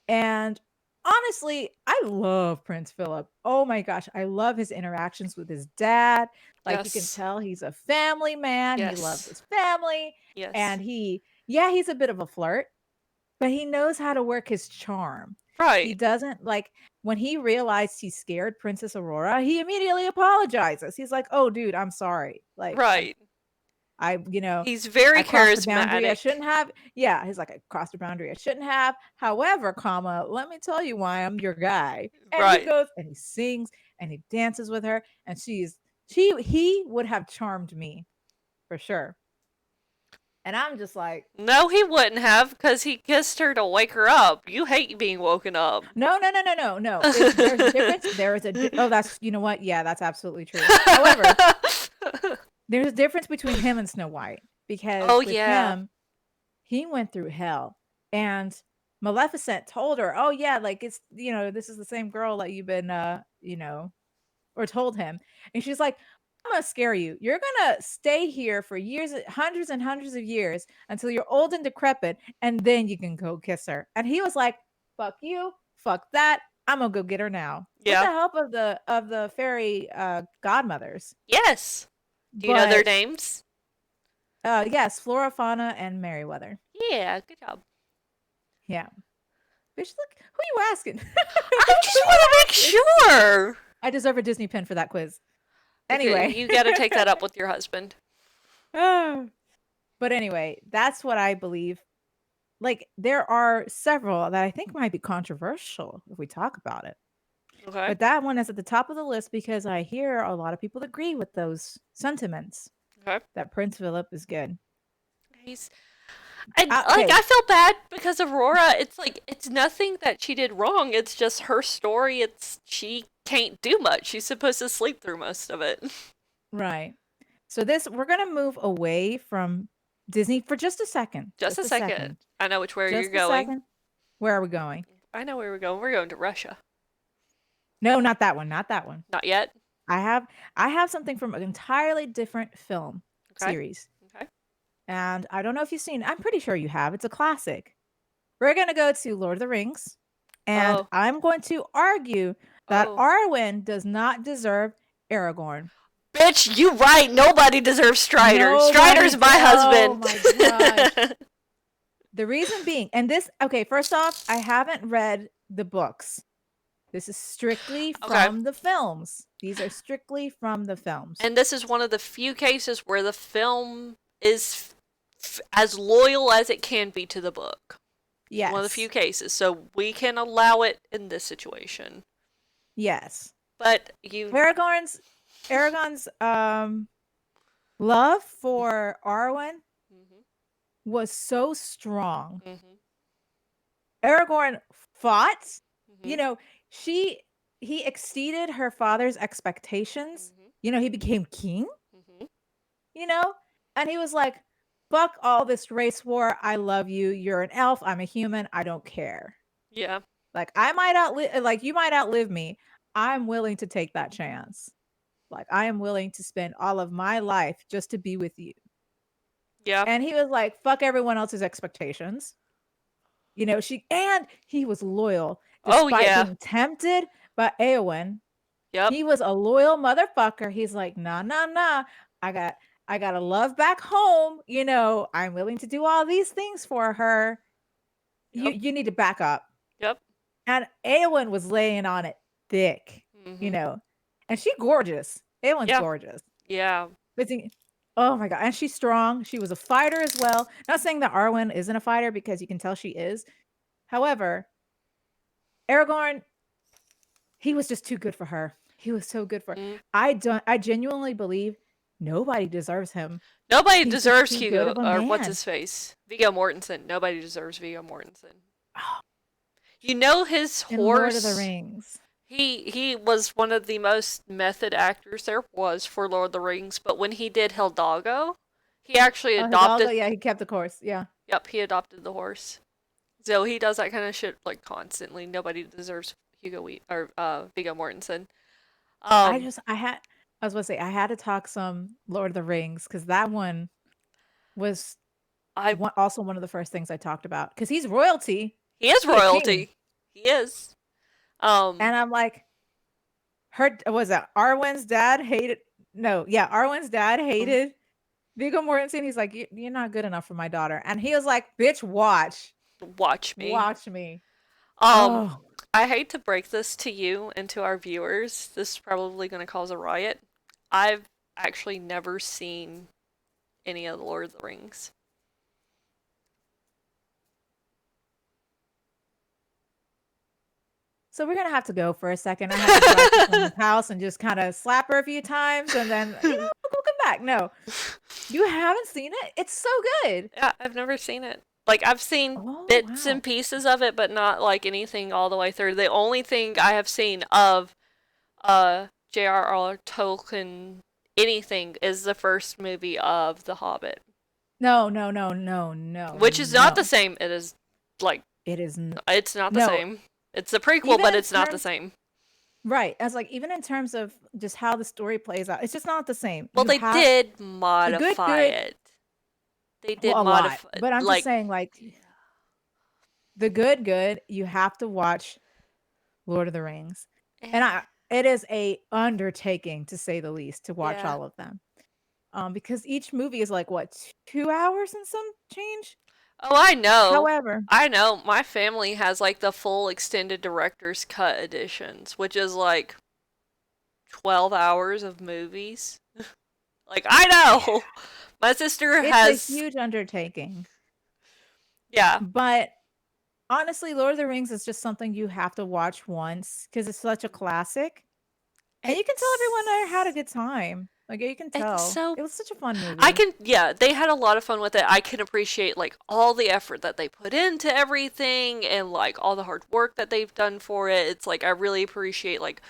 Speaker 2: And honestly, I love Prince Philip. Oh my gosh, I love his interactions with his dad. Like, you can tell he's a family man. He loves his family. And he's a bit of a flirt, but he knows how to work his charm.
Speaker 1: Right.
Speaker 2: He doesn't, like, when he realized he scared Princess Aurora, he immediately apologizes. He's like, "Oh, dude, I'm sorry." Like,
Speaker 1: right.
Speaker 2: He's
Speaker 1: very charismatic.
Speaker 2: I shouldn't have. Yeah, he's like, I crossed a boundary I shouldn't have. However, let me tell you why I'm your guy. And he goes and he sings and he dances with her, and he would have charmed me for sure. And I'm just like,
Speaker 1: no, he wouldn't have, because he kissed her to wake her up. You hate being woken up.
Speaker 2: No. There's a difference. That's, you know what? Yeah, that's absolutely true. However, there's a difference between him and Snow White, because him, he went through hell, and Maleficent told her, "Oh yeah, like, it's, this is the same girl that you've been, or told him," and she's like, "I'm gonna scare you. You're gonna stay here for years, hundreds and hundreds of years, until you're old and decrepit, and then you can go kiss her." And he was like, "Fuck you, fuck that. I'm gonna go get her now."
Speaker 1: Yeah.
Speaker 2: With the help of the fairy godmothers.
Speaker 1: Yes. Do you know their names?
Speaker 2: Yes, Flora, Fauna, and Merryweather.
Speaker 1: Yeah, good job.
Speaker 2: Yeah. Bitch, look, who are you asking?
Speaker 1: I just want to make sure.
Speaker 2: I deserve a Disney pin for that quiz. Anyway.
Speaker 1: You got to take that up with your husband.
Speaker 2: But anyway, that's what I believe. Like, there are several that I think might be controversial if we talk about it.
Speaker 1: Okay.
Speaker 2: But that one is at the top of the list because I hear a lot of people agree with those sentiments.
Speaker 1: Okay.
Speaker 2: That Prince Philip is good.
Speaker 1: I feel bad because Aurora, it's nothing that she did wrong. It's just her story. She can't do much. She's supposed to sleep through most of it.
Speaker 2: Right. So we're going to move away from Disney for just a second.
Speaker 1: Just a second. I know which way you're going.
Speaker 2: Second. Where are we going?
Speaker 1: I know where we're going. We're going to Russia.
Speaker 2: No, not that one. Not that one.
Speaker 1: Not yet?
Speaker 2: I have something from an entirely different film series.
Speaker 1: Okay.
Speaker 2: And I don't know if you've seen it. I'm pretty sure you have. It's a classic. We're going to go to Lord of the Rings. And I'm going to argue that Arwen does not deserve Aragorn.
Speaker 1: Bitch, you right. Nobody deserves Strider. Strider's my husband.
Speaker 2: Oh my gosh. The reason being, and this, okay, first off, I haven't read the books. This is strictly from the films. These are strictly from the films.
Speaker 1: And this is one of the few cases where the film is as loyal as it can be to the book.
Speaker 2: Yes.
Speaker 1: One of the few cases. So we can allow it in this situation.
Speaker 2: Yes.
Speaker 1: But
Speaker 2: Aragorn's Aragon's love for Arwen
Speaker 1: Mhm.
Speaker 2: was so strong.
Speaker 1: Mhm.
Speaker 2: Aragorn fought. You
Speaker 1: Mhm.
Speaker 2: know, she he exceeded her father's expectations.
Speaker 1: Mhm.
Speaker 2: He became king,
Speaker 1: Mhm.
Speaker 2: you know? And he was like, "Fuck all this race war. I love you. You're an elf. I'm a human. I don't care.
Speaker 1: Yeah.
Speaker 2: Like I might outlive like you might outlive me. I'm willing to take that chance. Like I am willing to spend all of my life just to be with you."
Speaker 1: Yeah.
Speaker 2: And he was like, "Fuck everyone else's expectations." He was loyal
Speaker 1: Oh
Speaker 2: despite
Speaker 1: yeah.
Speaker 2: being tempted by Eowyn.
Speaker 1: Yep.
Speaker 2: He was a loyal motherfucker. He's like, "Nah, nah, nah. I got I got a love back home. I'm willing to do all these things for her. You
Speaker 1: Yep.
Speaker 2: you need to back up."
Speaker 1: Yep.
Speaker 2: And Eowyn was laying on it thick, you
Speaker 1: Mhm.
Speaker 2: know. And she gorgeous. Eowyn's
Speaker 1: Yeah.
Speaker 2: gorgeous.
Speaker 1: Yeah.
Speaker 2: But oh my god, and she's strong. She was a fighter as well. Not saying that Arwen isn't a fighter because you can tell she is. However, Aragorn, he was just too good for her. He was so good for her.
Speaker 1: Mhm.
Speaker 2: I genuinely believe nobody deserves him.
Speaker 1: Nobody
Speaker 2: He's just
Speaker 1: deserves
Speaker 2: too good
Speaker 1: Hugo,
Speaker 2: of a
Speaker 1: or what's
Speaker 2: man.
Speaker 1: his face? Viggo Mortensen. Nobody deserves Viggo Mortensen.
Speaker 2: Oh,
Speaker 1: You know his
Speaker 2: in Lord of the
Speaker 1: horse.
Speaker 2: Rings.
Speaker 1: He was one of the most method actors there was for Lord of the Rings, but when he did Hidalgo, he actually
Speaker 2: Oh, Hidalgo,
Speaker 1: adopted.
Speaker 2: yeah, he kept the course. Yeah.
Speaker 1: Yep, he adopted the horse. So he does that kind of shit like constantly. Nobody deserves Viggo Mortensen.
Speaker 2: I
Speaker 1: Um,
Speaker 2: just I was gonna say I had to talk some Lord of the Rings because that one was
Speaker 1: I
Speaker 2: also one of the first things I talked about because he's royalty.
Speaker 1: He is
Speaker 2: He a king.
Speaker 1: royalty. He is. Um,
Speaker 2: And I'm like, her was it Arwen's dad hated no, yeah, Arwen's dad hated Viggo Mortensen. He's like, You're not good enough for my daughter." And he was like, "Bitch, watch.
Speaker 1: watch me.
Speaker 2: Watch me."
Speaker 1: Um,
Speaker 2: Oh,
Speaker 1: I hate to break this to you and to our viewers. This is probably going to cause a riot. I've actually never seen any of the Lord of the Rings.
Speaker 2: so we're gonna have to go for a second. I have to drive to someone's house and just kind of slap her a few times and then we'll come back. No, you haven't seen it? It's so good.
Speaker 1: Yeah, I've never seen it. Like I've seen
Speaker 2: Oh
Speaker 1: bits
Speaker 2: wow.
Speaker 1: and pieces of it, but not like anything all the way through. The only thing I have seen of J.R.R. Tolkien anything is the first movie of The Hobbit,
Speaker 2: No, no, no, no, no,
Speaker 1: which is not the
Speaker 2: no.
Speaker 1: same. It is like
Speaker 2: It is
Speaker 1: it's not the
Speaker 2: no.
Speaker 1: same. It's the prequel,
Speaker 2: Even
Speaker 1: but
Speaker 2: in
Speaker 1: it's not the
Speaker 2: terms
Speaker 1: same.
Speaker 2: right, as like even in terms of just how the story plays out, it's just not the same.
Speaker 1: Well,
Speaker 2: You
Speaker 1: they
Speaker 2: have
Speaker 1: did
Speaker 2: the good,
Speaker 1: modify
Speaker 2: good,
Speaker 1: it. They did
Speaker 2: well, a lot.
Speaker 1: modify
Speaker 2: But I'm just
Speaker 1: like
Speaker 2: saying, like the good, good. You have to watch Lord of the Rings, and
Speaker 1: eh,
Speaker 2: I. It is a undertaking to say the least to watch
Speaker 1: yeah.
Speaker 2: all of them. Because each movie is like what 2 hours and some change.
Speaker 1: Oh, I know.
Speaker 2: However,
Speaker 1: I know. My family has like the full extended director's cut editions, which is like 12 hours of movies. Like I know. My sister
Speaker 2: it's a
Speaker 1: has
Speaker 2: huge undertaking.
Speaker 1: yeah.
Speaker 2: But honestly, Lord of the Rings is just something you have to watch once because it's such a classic. And you can tell everyone there had a
Speaker 1: It's
Speaker 2: good time. Like you can
Speaker 1: it's
Speaker 2: tell.
Speaker 1: so
Speaker 2: It was such a fun
Speaker 1: I
Speaker 2: movie.
Speaker 1: can, yeah, they had a lot of fun with it. I can appreciate like all the effort that they put into everything and like all the hard work that they've done for it. It's like I really appreciate like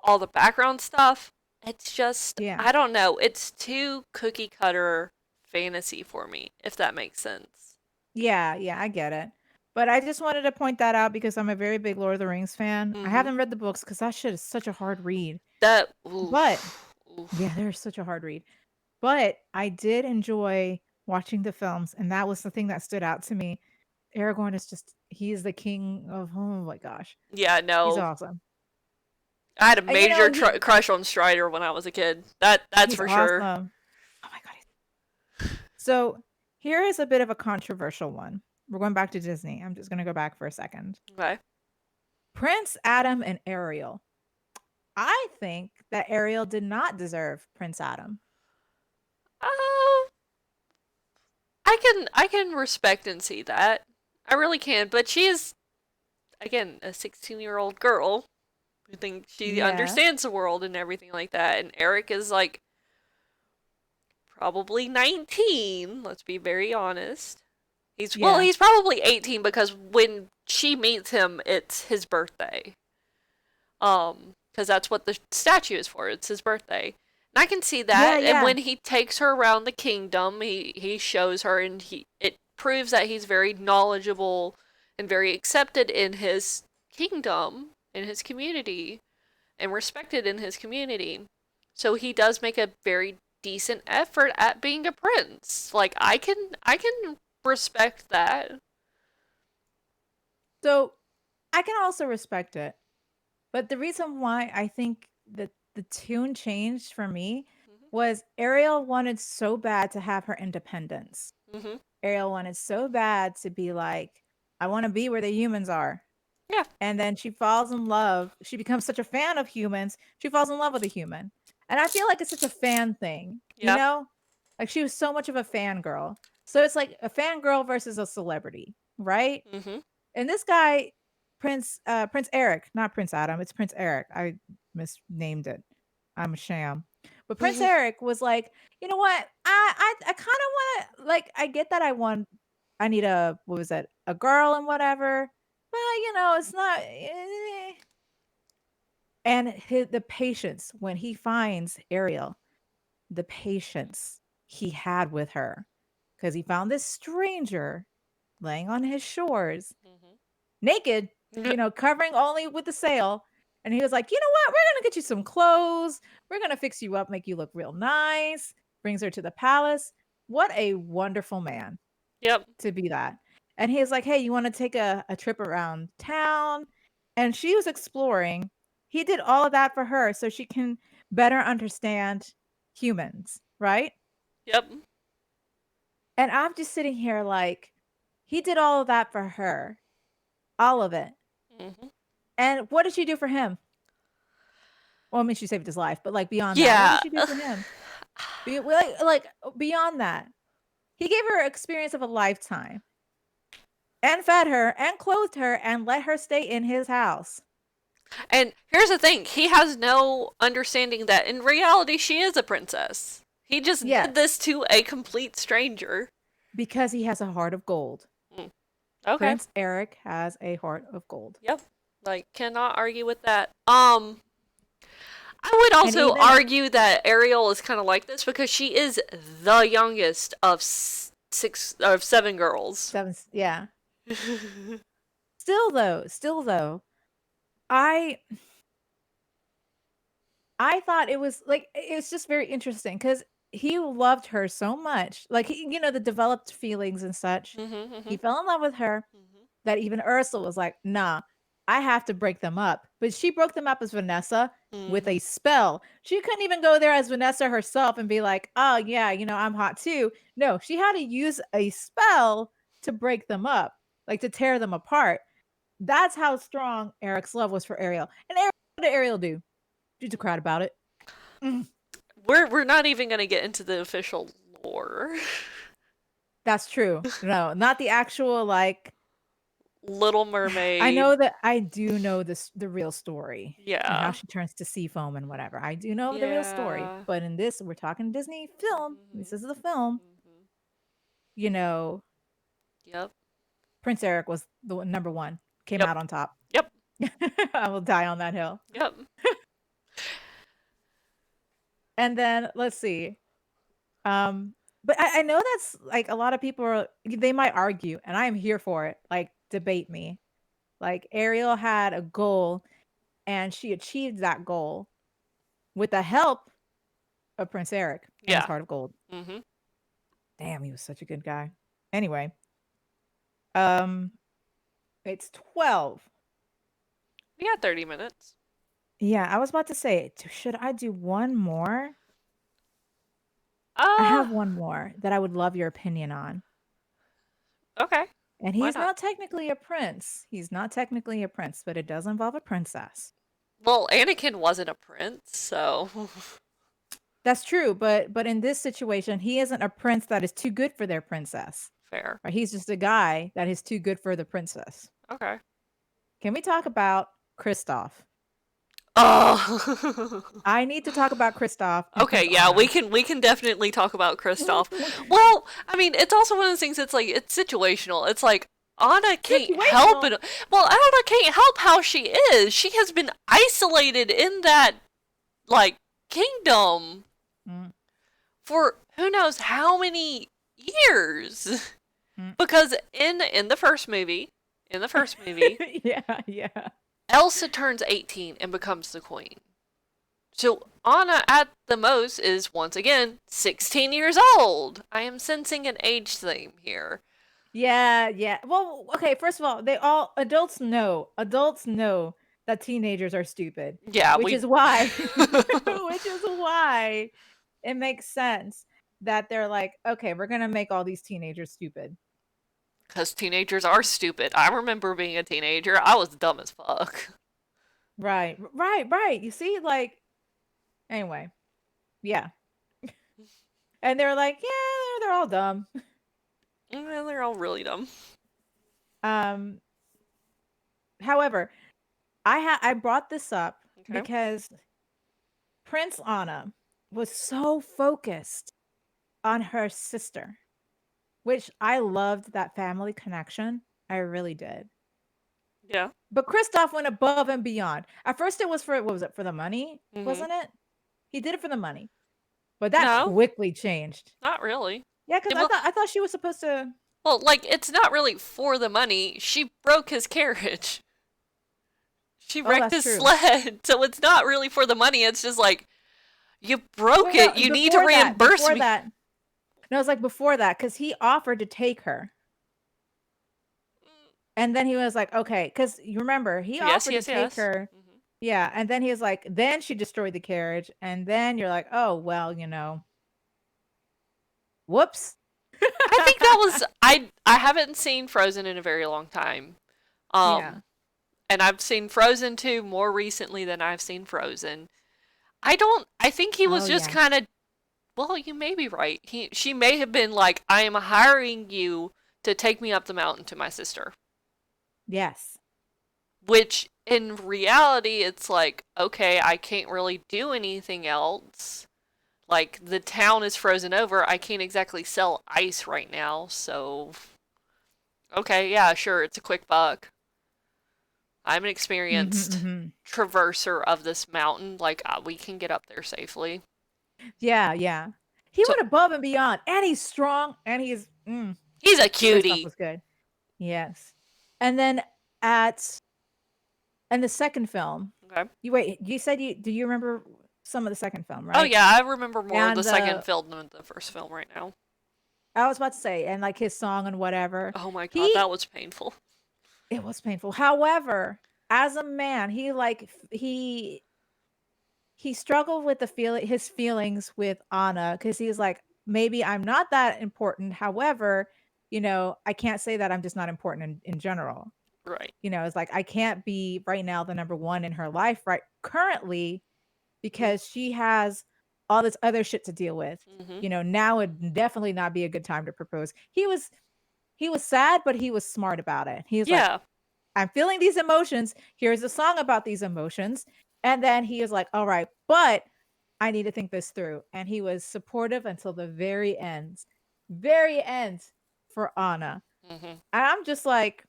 Speaker 1: all the background stuff. It's just,
Speaker 2: Yeah.
Speaker 1: I don't know, it's too cookie cutter fantasy for me, if that makes sense.
Speaker 2: Yeah, yeah, I get it. But I just wanted to point that out because I'm a very big Lord of the Rings fan. I
Speaker 1: Mm-hmm.
Speaker 2: haven't read the books because that shit is such a hard read.
Speaker 1: That,
Speaker 2: But
Speaker 1: oof,
Speaker 2: yeah,
Speaker 1: oof.
Speaker 2: they're such a hard read. But I did enjoy watching the films, and that was the thing that stood out to me. Aragorn is just he's the king of oh my gosh.
Speaker 1: Yeah,
Speaker 2: He's
Speaker 1: no.
Speaker 2: awesome.
Speaker 1: I had a
Speaker 2: And
Speaker 1: major crush on Strider when I was a kid. That's
Speaker 2: he's
Speaker 1: for sure.
Speaker 2: awesome. Oh my god. So here is a bit of a controversial one. We're going back to Disney. I'm just gonna go back for a second.
Speaker 1: Okay.
Speaker 2: Prince Adam and Ariel. I think that Ariel did not deserve Prince Adam.
Speaker 1: Oh, I can respect and see that. I really can, but she is again a 16-year-old girl I think she
Speaker 2: Yeah.
Speaker 1: understands the world and everything like that. And Eric is like probably 19. Let's be very honest.
Speaker 2: Yeah.
Speaker 1: He's probably 18 because when she meets him, it's his birthday. Because that's what the statue is for. It's his birthday. And I can see
Speaker 2: Yeah.
Speaker 1: that. And
Speaker 2: Yeah.
Speaker 1: when he takes her around the kingdom, he shows her, and it proves that he's very knowledgeable and very accepted in his kingdom, in his community, and respected in his community. So he does make a very decent effort at being a prince. Like I can respect that.
Speaker 2: So I can also respect it. But the reason why I think that the tune changed for me was Ariel wanted so bad to have her independence.
Speaker 1: Mm-hmm.
Speaker 2: Ariel wanted so bad to be like, I want to be where the humans are.
Speaker 1: Yeah.
Speaker 2: And then she falls in love. She becomes such a fan of humans. She falls in love with a human. And I feel like it's such a fan thing, you
Speaker 1: Yep.
Speaker 2: know? Like she was so much of a fangirl. So it's like a fangirl versus a celebrity, right?
Speaker 1: Mm-hmm.
Speaker 2: And this guy, Prince Eric, not Prince Adam, it's Prince Eric. I misnamed it. I'm a sham. But Prince Eric was like, you know what? I kind of want to like I get that I need a what was that? A girl and whatever. But it's not and the patience when he finds Ariel, the patience he had with her because he found this stranger laying on his shores naked,
Speaker 1: Mm-hmm.
Speaker 2: covering only with the sail. And he was like, you know what? We're going to get you some clothes. We're going to fix you up, make you look real nice. Brings her to the palace. What a wonderful man
Speaker 1: Yep.
Speaker 2: to be that. And he was like, hey, you want to take a trip around town? And she was exploring. He did all of that for her so she can better understand humans, right?
Speaker 1: Yep.
Speaker 2: And I'm just sitting here like, he did all of that for her, all of it.
Speaker 1: Mm-hmm.
Speaker 2: And what did she do for him? Well, I mean, she saved his life, but like beyond that, what did
Speaker 1: Yeah.
Speaker 2: she do for him? Beyond that, he gave her experience of a lifetime and fed her and clothed her and let her stay in his house.
Speaker 1: And here's the thing, he has no understanding that in reality she is a princess. He just did
Speaker 2: Yes,
Speaker 1: this to a complete stranger.
Speaker 2: because he has a heart of gold.
Speaker 1: Mm. Okay.
Speaker 2: Prince Eric has a heart of gold.
Speaker 1: Yep. Like cannot argue with that. I would
Speaker 2: And
Speaker 1: also
Speaker 2: even
Speaker 1: argue that Ariel is kind of like this because she is the youngest of seven girls.
Speaker 2: seven, yeah. Still though, I thought it was like it's just very interesting because he loved her so much, like the developed feelings and such. He fell in love with her that even Ursula was like, "Nah, I have to break them up." But she broke them up as Vanessa with a spell. She couldn't even go there as Vanessa herself and be like, "Oh yeah, I'm hot too." No, she had to use a spell to break them up, like to tear them apart. That's how strong Eric's love was for Ariel. And Ariel, what did Ariel do? She just cried about it. Mm,
Speaker 1: We're not even gonna get into the official lore.
Speaker 2: that's true. No, not the actual like.
Speaker 1: Little
Speaker 2: I
Speaker 1: Mermaid.
Speaker 2: know that I do know the real story and how
Speaker 1: Yeah.
Speaker 2: she turns to sea foam and whatever. I do know the real story,
Speaker 1: Yeah.
Speaker 2: but in this, we're talking Disney film. This is the film.
Speaker 1: Mhm.
Speaker 2: You know,
Speaker 1: Yep.
Speaker 2: Prince Eric was the number one. Came
Speaker 1: Yep.
Speaker 2: out on top.
Speaker 1: Yep.
Speaker 2: I will die on that hill.
Speaker 1: Yep.
Speaker 2: And then let's see. But I know that's like a lot of people they might argue, and I am here for it. Like debate me. Like Ariel had a goal and she achieved that goal with the help of Prince Eric and his
Speaker 1: Yeah.
Speaker 2: heart of gold.
Speaker 1: Mhm.
Speaker 2: Damn, he was such a good guy. Anyway, um it's 12.
Speaker 1: We got 30 minutes.
Speaker 2: Yeah, I was about to say, should I do one more? I
Speaker 1: Uh,
Speaker 2: have one more that I would love your opinion on.
Speaker 1: okay.
Speaker 2: And
Speaker 1: Why
Speaker 2: he's
Speaker 1: not?
Speaker 2: not technically a prince. He's not technically a prince, but it does involve a princess.
Speaker 1: Well, Anakin wasn't a prince, so
Speaker 2: That's true, but in this situation, he isn't a prince that is too good for their princess.
Speaker 1: fair.
Speaker 2: Right? He's just a guy that is too good for the princess.
Speaker 1: Okay.
Speaker 2: Can we talk about Kristoff?
Speaker 1: Oh.
Speaker 2: I need to talk about Kristoff and
Speaker 1: Okay,
Speaker 2: Prince
Speaker 1: yeah, we
Speaker 2: Anna.
Speaker 1: can definitely talk about Kristoff. Well, I mean, it's also one of those things that's like it's situational. It's like Anna can't help
Speaker 2: Situational.
Speaker 1: it. Well, Anna can't help how she is. She has been isolated in that like kingdom
Speaker 2: Mm,
Speaker 1: for who knows how many years.
Speaker 2: mm.
Speaker 1: Because in the first movie, in the first movie,
Speaker 2: Yeah, yeah.
Speaker 1: Elsa turns 18 and becomes the queen. So Anna at the most is once again 16 years old. I am sensing an age theme here.
Speaker 2: Yeah, yeah. Well, okay, first of all, adults know that teenagers are stupid,
Speaker 1: Yeah,
Speaker 2: which
Speaker 1: we
Speaker 2: is why which is why it makes sense that they're like, okay, we're gonna make all these teenagers stupid.
Speaker 1: because teenagers are stupid. I remember being a teenager. I was dumb as fuck.
Speaker 2: Right, right, right. You see, like, anyway, yeah. And they're like, yeah, they're all dumb.
Speaker 1: And they're all really dumb.
Speaker 2: Um, however, I brought this up
Speaker 1: Okay.
Speaker 2: because Prince Anna was so focused on her sister, which I loved that family connection. I really did.
Speaker 1: Yeah.
Speaker 2: But Kristoff went above and beyond. At first, it was for what was it for the money?
Speaker 1: Mhm.
Speaker 2: Wasn't it? He did it for the money, but that
Speaker 1: No,
Speaker 2: quickly changed.
Speaker 1: not really.
Speaker 2: Yeah, because
Speaker 1: It, well,
Speaker 2: I thought she was supposed to.
Speaker 1: well, like it's not really for the money. She broke his carriage. She
Speaker 2: Oh,
Speaker 1: wrecked
Speaker 2: that's
Speaker 1: his
Speaker 2: true.
Speaker 1: sled, so it's not really for the money. It's just like you broke
Speaker 2: Wait, no,
Speaker 1: it. You need to
Speaker 2: before that,
Speaker 1: reimburse
Speaker 2: before
Speaker 1: me.
Speaker 2: that. No, it was like before that because he offered to take her. And then he was like, okay, because you remember he
Speaker 1: Yes,
Speaker 2: offered to
Speaker 1: yes,
Speaker 2: take
Speaker 1: yes.
Speaker 2: her. Yeah. And then he was like, then she destroyed the carriage. And then you're like, oh, well, whoops.
Speaker 1: I think that was I haven't seen Frozen in a very long time.
Speaker 2: Yeah.
Speaker 1: And I've seen Frozen 2 more recently than I've seen Frozen. I think he
Speaker 2: Oh,
Speaker 1: was just
Speaker 2: yeah.
Speaker 1: kind of well, you may be right. She may have been like I am hiring you to take me up the mountain to my sister.
Speaker 2: Yes.
Speaker 1: Which in reality it's like okay, I can't really do anything else. Like the town is frozen over. I can't exactly sell ice right now, so okay, yeah, sure, it's a quick buck. I'm an
Speaker 2: Hmm,
Speaker 1: experienced
Speaker 2: hmm.
Speaker 1: traverser of this mountain. Like, we can get up there safely.
Speaker 2: Yeah. Yeah. He
Speaker 1: So,
Speaker 2: went above and beyond. And he's strong. And
Speaker 1: he's a
Speaker 2: Kristoff
Speaker 1: cutie.
Speaker 2: was good. Yes. And then at and the second film,
Speaker 1: Okay.
Speaker 2: you said do you remember some of the second film,
Speaker 1: Oh,
Speaker 2: right?
Speaker 1: yeah, I remember more of the
Speaker 2: And
Speaker 1: second film than the first film right now.
Speaker 2: I was about to say, and like his song and whatever.
Speaker 1: Oh my god,
Speaker 2: He
Speaker 1: that was painful.
Speaker 2: It was painful. However, as a man, he struggled with his feelings with Anna because he's like, maybe I'm not that important. However, I can't say that I'm just not important in general.
Speaker 1: Right.
Speaker 2: It's like I can't be right now the number one in her life right currently because she has all this other shit to deal with.
Speaker 1: Mm-hmm.
Speaker 2: Now would definitely not be a good time to propose. He was sad, but he was smart about it. He was like,
Speaker 1: Yeah.
Speaker 2: I'm feeling these emotions. Here's a song about these emotions. And then he was like, all right, but I need to think this through. And he was supportive until the very end for Anna.
Speaker 1: Mm-hmm.
Speaker 2: And I'm just like,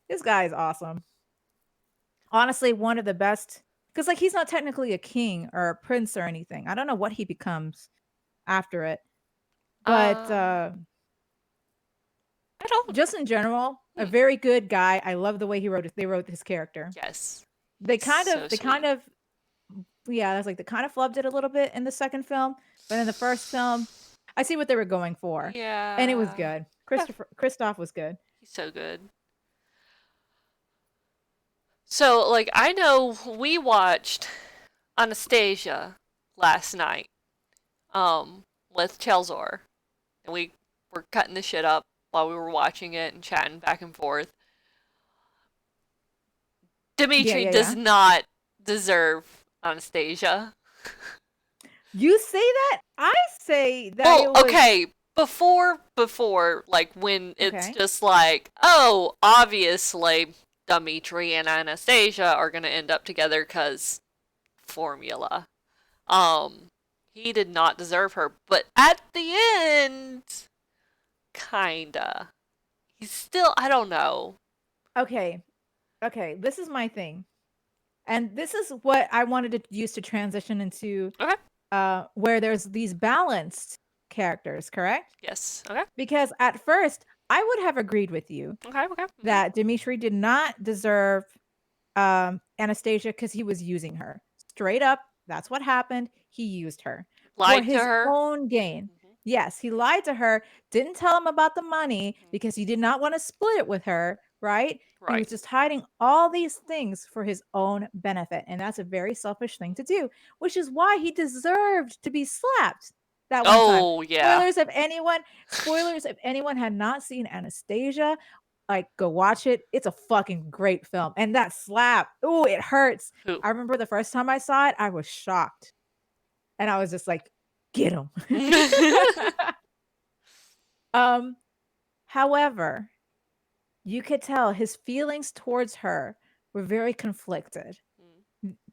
Speaker 2: this guy is awesome. Honestly, one of the best. Because, like, he's not technically a king or a prince or anything. I don't know what he becomes after it. But
Speaker 1: I don't.
Speaker 2: just in general, a very good guy. I love the way they wrote his character.
Speaker 1: Yes.
Speaker 2: They kind
Speaker 1: So
Speaker 2: of they
Speaker 1: sweet.
Speaker 2: kind of yeah, that's like they kind of flubbed it a little bit in the second film, but in the first film, I see what they were going for.
Speaker 1: Yeah.
Speaker 2: And it was good. Kristoff was good.
Speaker 1: He's so good. So, like, I know we watched Anastasia last night, with Chelzor, and we were cutting the shit up while we were watching it and chatting back and forth.
Speaker 2: Yeah,
Speaker 1: Dimitri
Speaker 2: yeah,
Speaker 1: does
Speaker 2: yeah.
Speaker 1: not deserve Anastasia.
Speaker 2: You say that? I say that
Speaker 1: Well,
Speaker 2: it was
Speaker 1: okay, before, like, when it's
Speaker 2: okay.
Speaker 1: just like, oh, obviously Dimitri and Anastasia are gonna end up together because formula. He did not deserve her, but at the end, kinda. He's still, I don't know.
Speaker 2: Okay. Okay, this is my thing. And this is what I wanted to use to transition into
Speaker 1: Okay.
Speaker 2: where there's these balanced characters, correct?
Speaker 1: Yes. Okay.
Speaker 2: Because at first, I would have agreed with you
Speaker 1: Okay. Okay.
Speaker 2: that Dimitri did not deserve Anastasia because he was using her. Straight up, that's what happened. He used her for
Speaker 1: Lied to
Speaker 2: his
Speaker 1: her.
Speaker 2: own gain.
Speaker 1: Mhm.
Speaker 2: Yes, he lied to her, didn't tell him about the money
Speaker 1: Mhm.
Speaker 2: because he did not want to split it with her, right? He was
Speaker 1: Right.
Speaker 2: just hiding all these things for his own benefit. And that's a very selfish thing to do, which is why he deserved to be slapped that one time.
Speaker 1: Oh, yeah.
Speaker 2: Spoilers if anyone had not seen Anastasia, like, go watch it. It's a fucking great film. And that slap, oh, it hurts.
Speaker 1: Who?
Speaker 2: I remember the first time I saw it, I was shocked. And I was just like, get him. However, you could tell his feelings towards her were very conflicted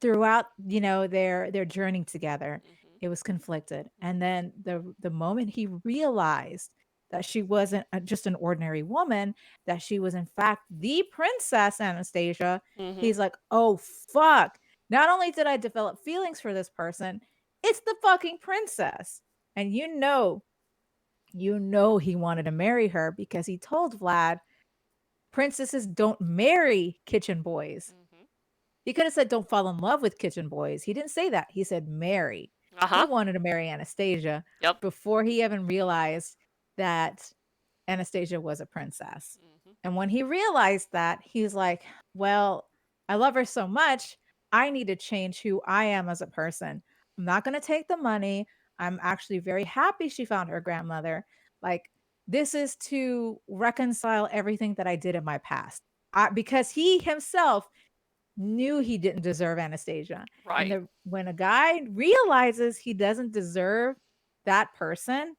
Speaker 2: throughout, their journey together.
Speaker 1: Mhm.
Speaker 2: It was conflicted. And then the moment he realized that she wasn't just an ordinary woman, that she was in fact the princess Anastasia,
Speaker 1: Mhm.
Speaker 2: he's like, "Oh fuck. Not only did I develop feelings for this person, it's the fucking princess." And he wanted to marry her because he told Vlad, princesses don't marry kitchen boys.
Speaker 1: Mhm.
Speaker 2: He could have said, don't fall in love with kitchen boys. He didn't say that. He said, marry. He
Speaker 1: Uh-huh.
Speaker 2: wanted to marry Anastasia
Speaker 1: Yep.
Speaker 2: before he even realized that Anastasia was a princess.
Speaker 1: Mhm.
Speaker 2: And when he realized that, he's like, well, I love her so much. I need to change who I am as a person. I'm not going to take the money. I'm actually very happy she found her grandmother. Like, this is to reconcile everything that I did in my past. Because he himself knew he didn't deserve Anastasia. And
Speaker 1: Right.
Speaker 2: when a guy realizes he doesn't deserve that person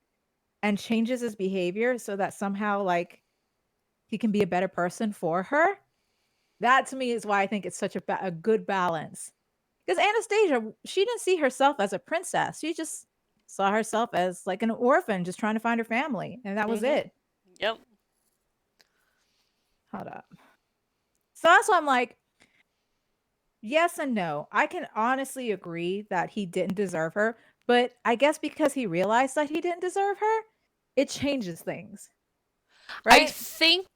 Speaker 2: and changes his behavior so that somehow like he can be a better person for her, that to me is why I think it's such a good balance. Because Anastasia, she didn't see herself as a princess. She just saw herself as like an orphan just trying to find her family. And that was
Speaker 1: Mhm.
Speaker 2: it.
Speaker 1: Yep.
Speaker 2: Hold up. So that's why I'm like, yes and no. I can honestly agree that he didn't deserve her, but I guess because he realized that he didn't deserve her, it changes things,
Speaker 1: I
Speaker 2: right?
Speaker 1: think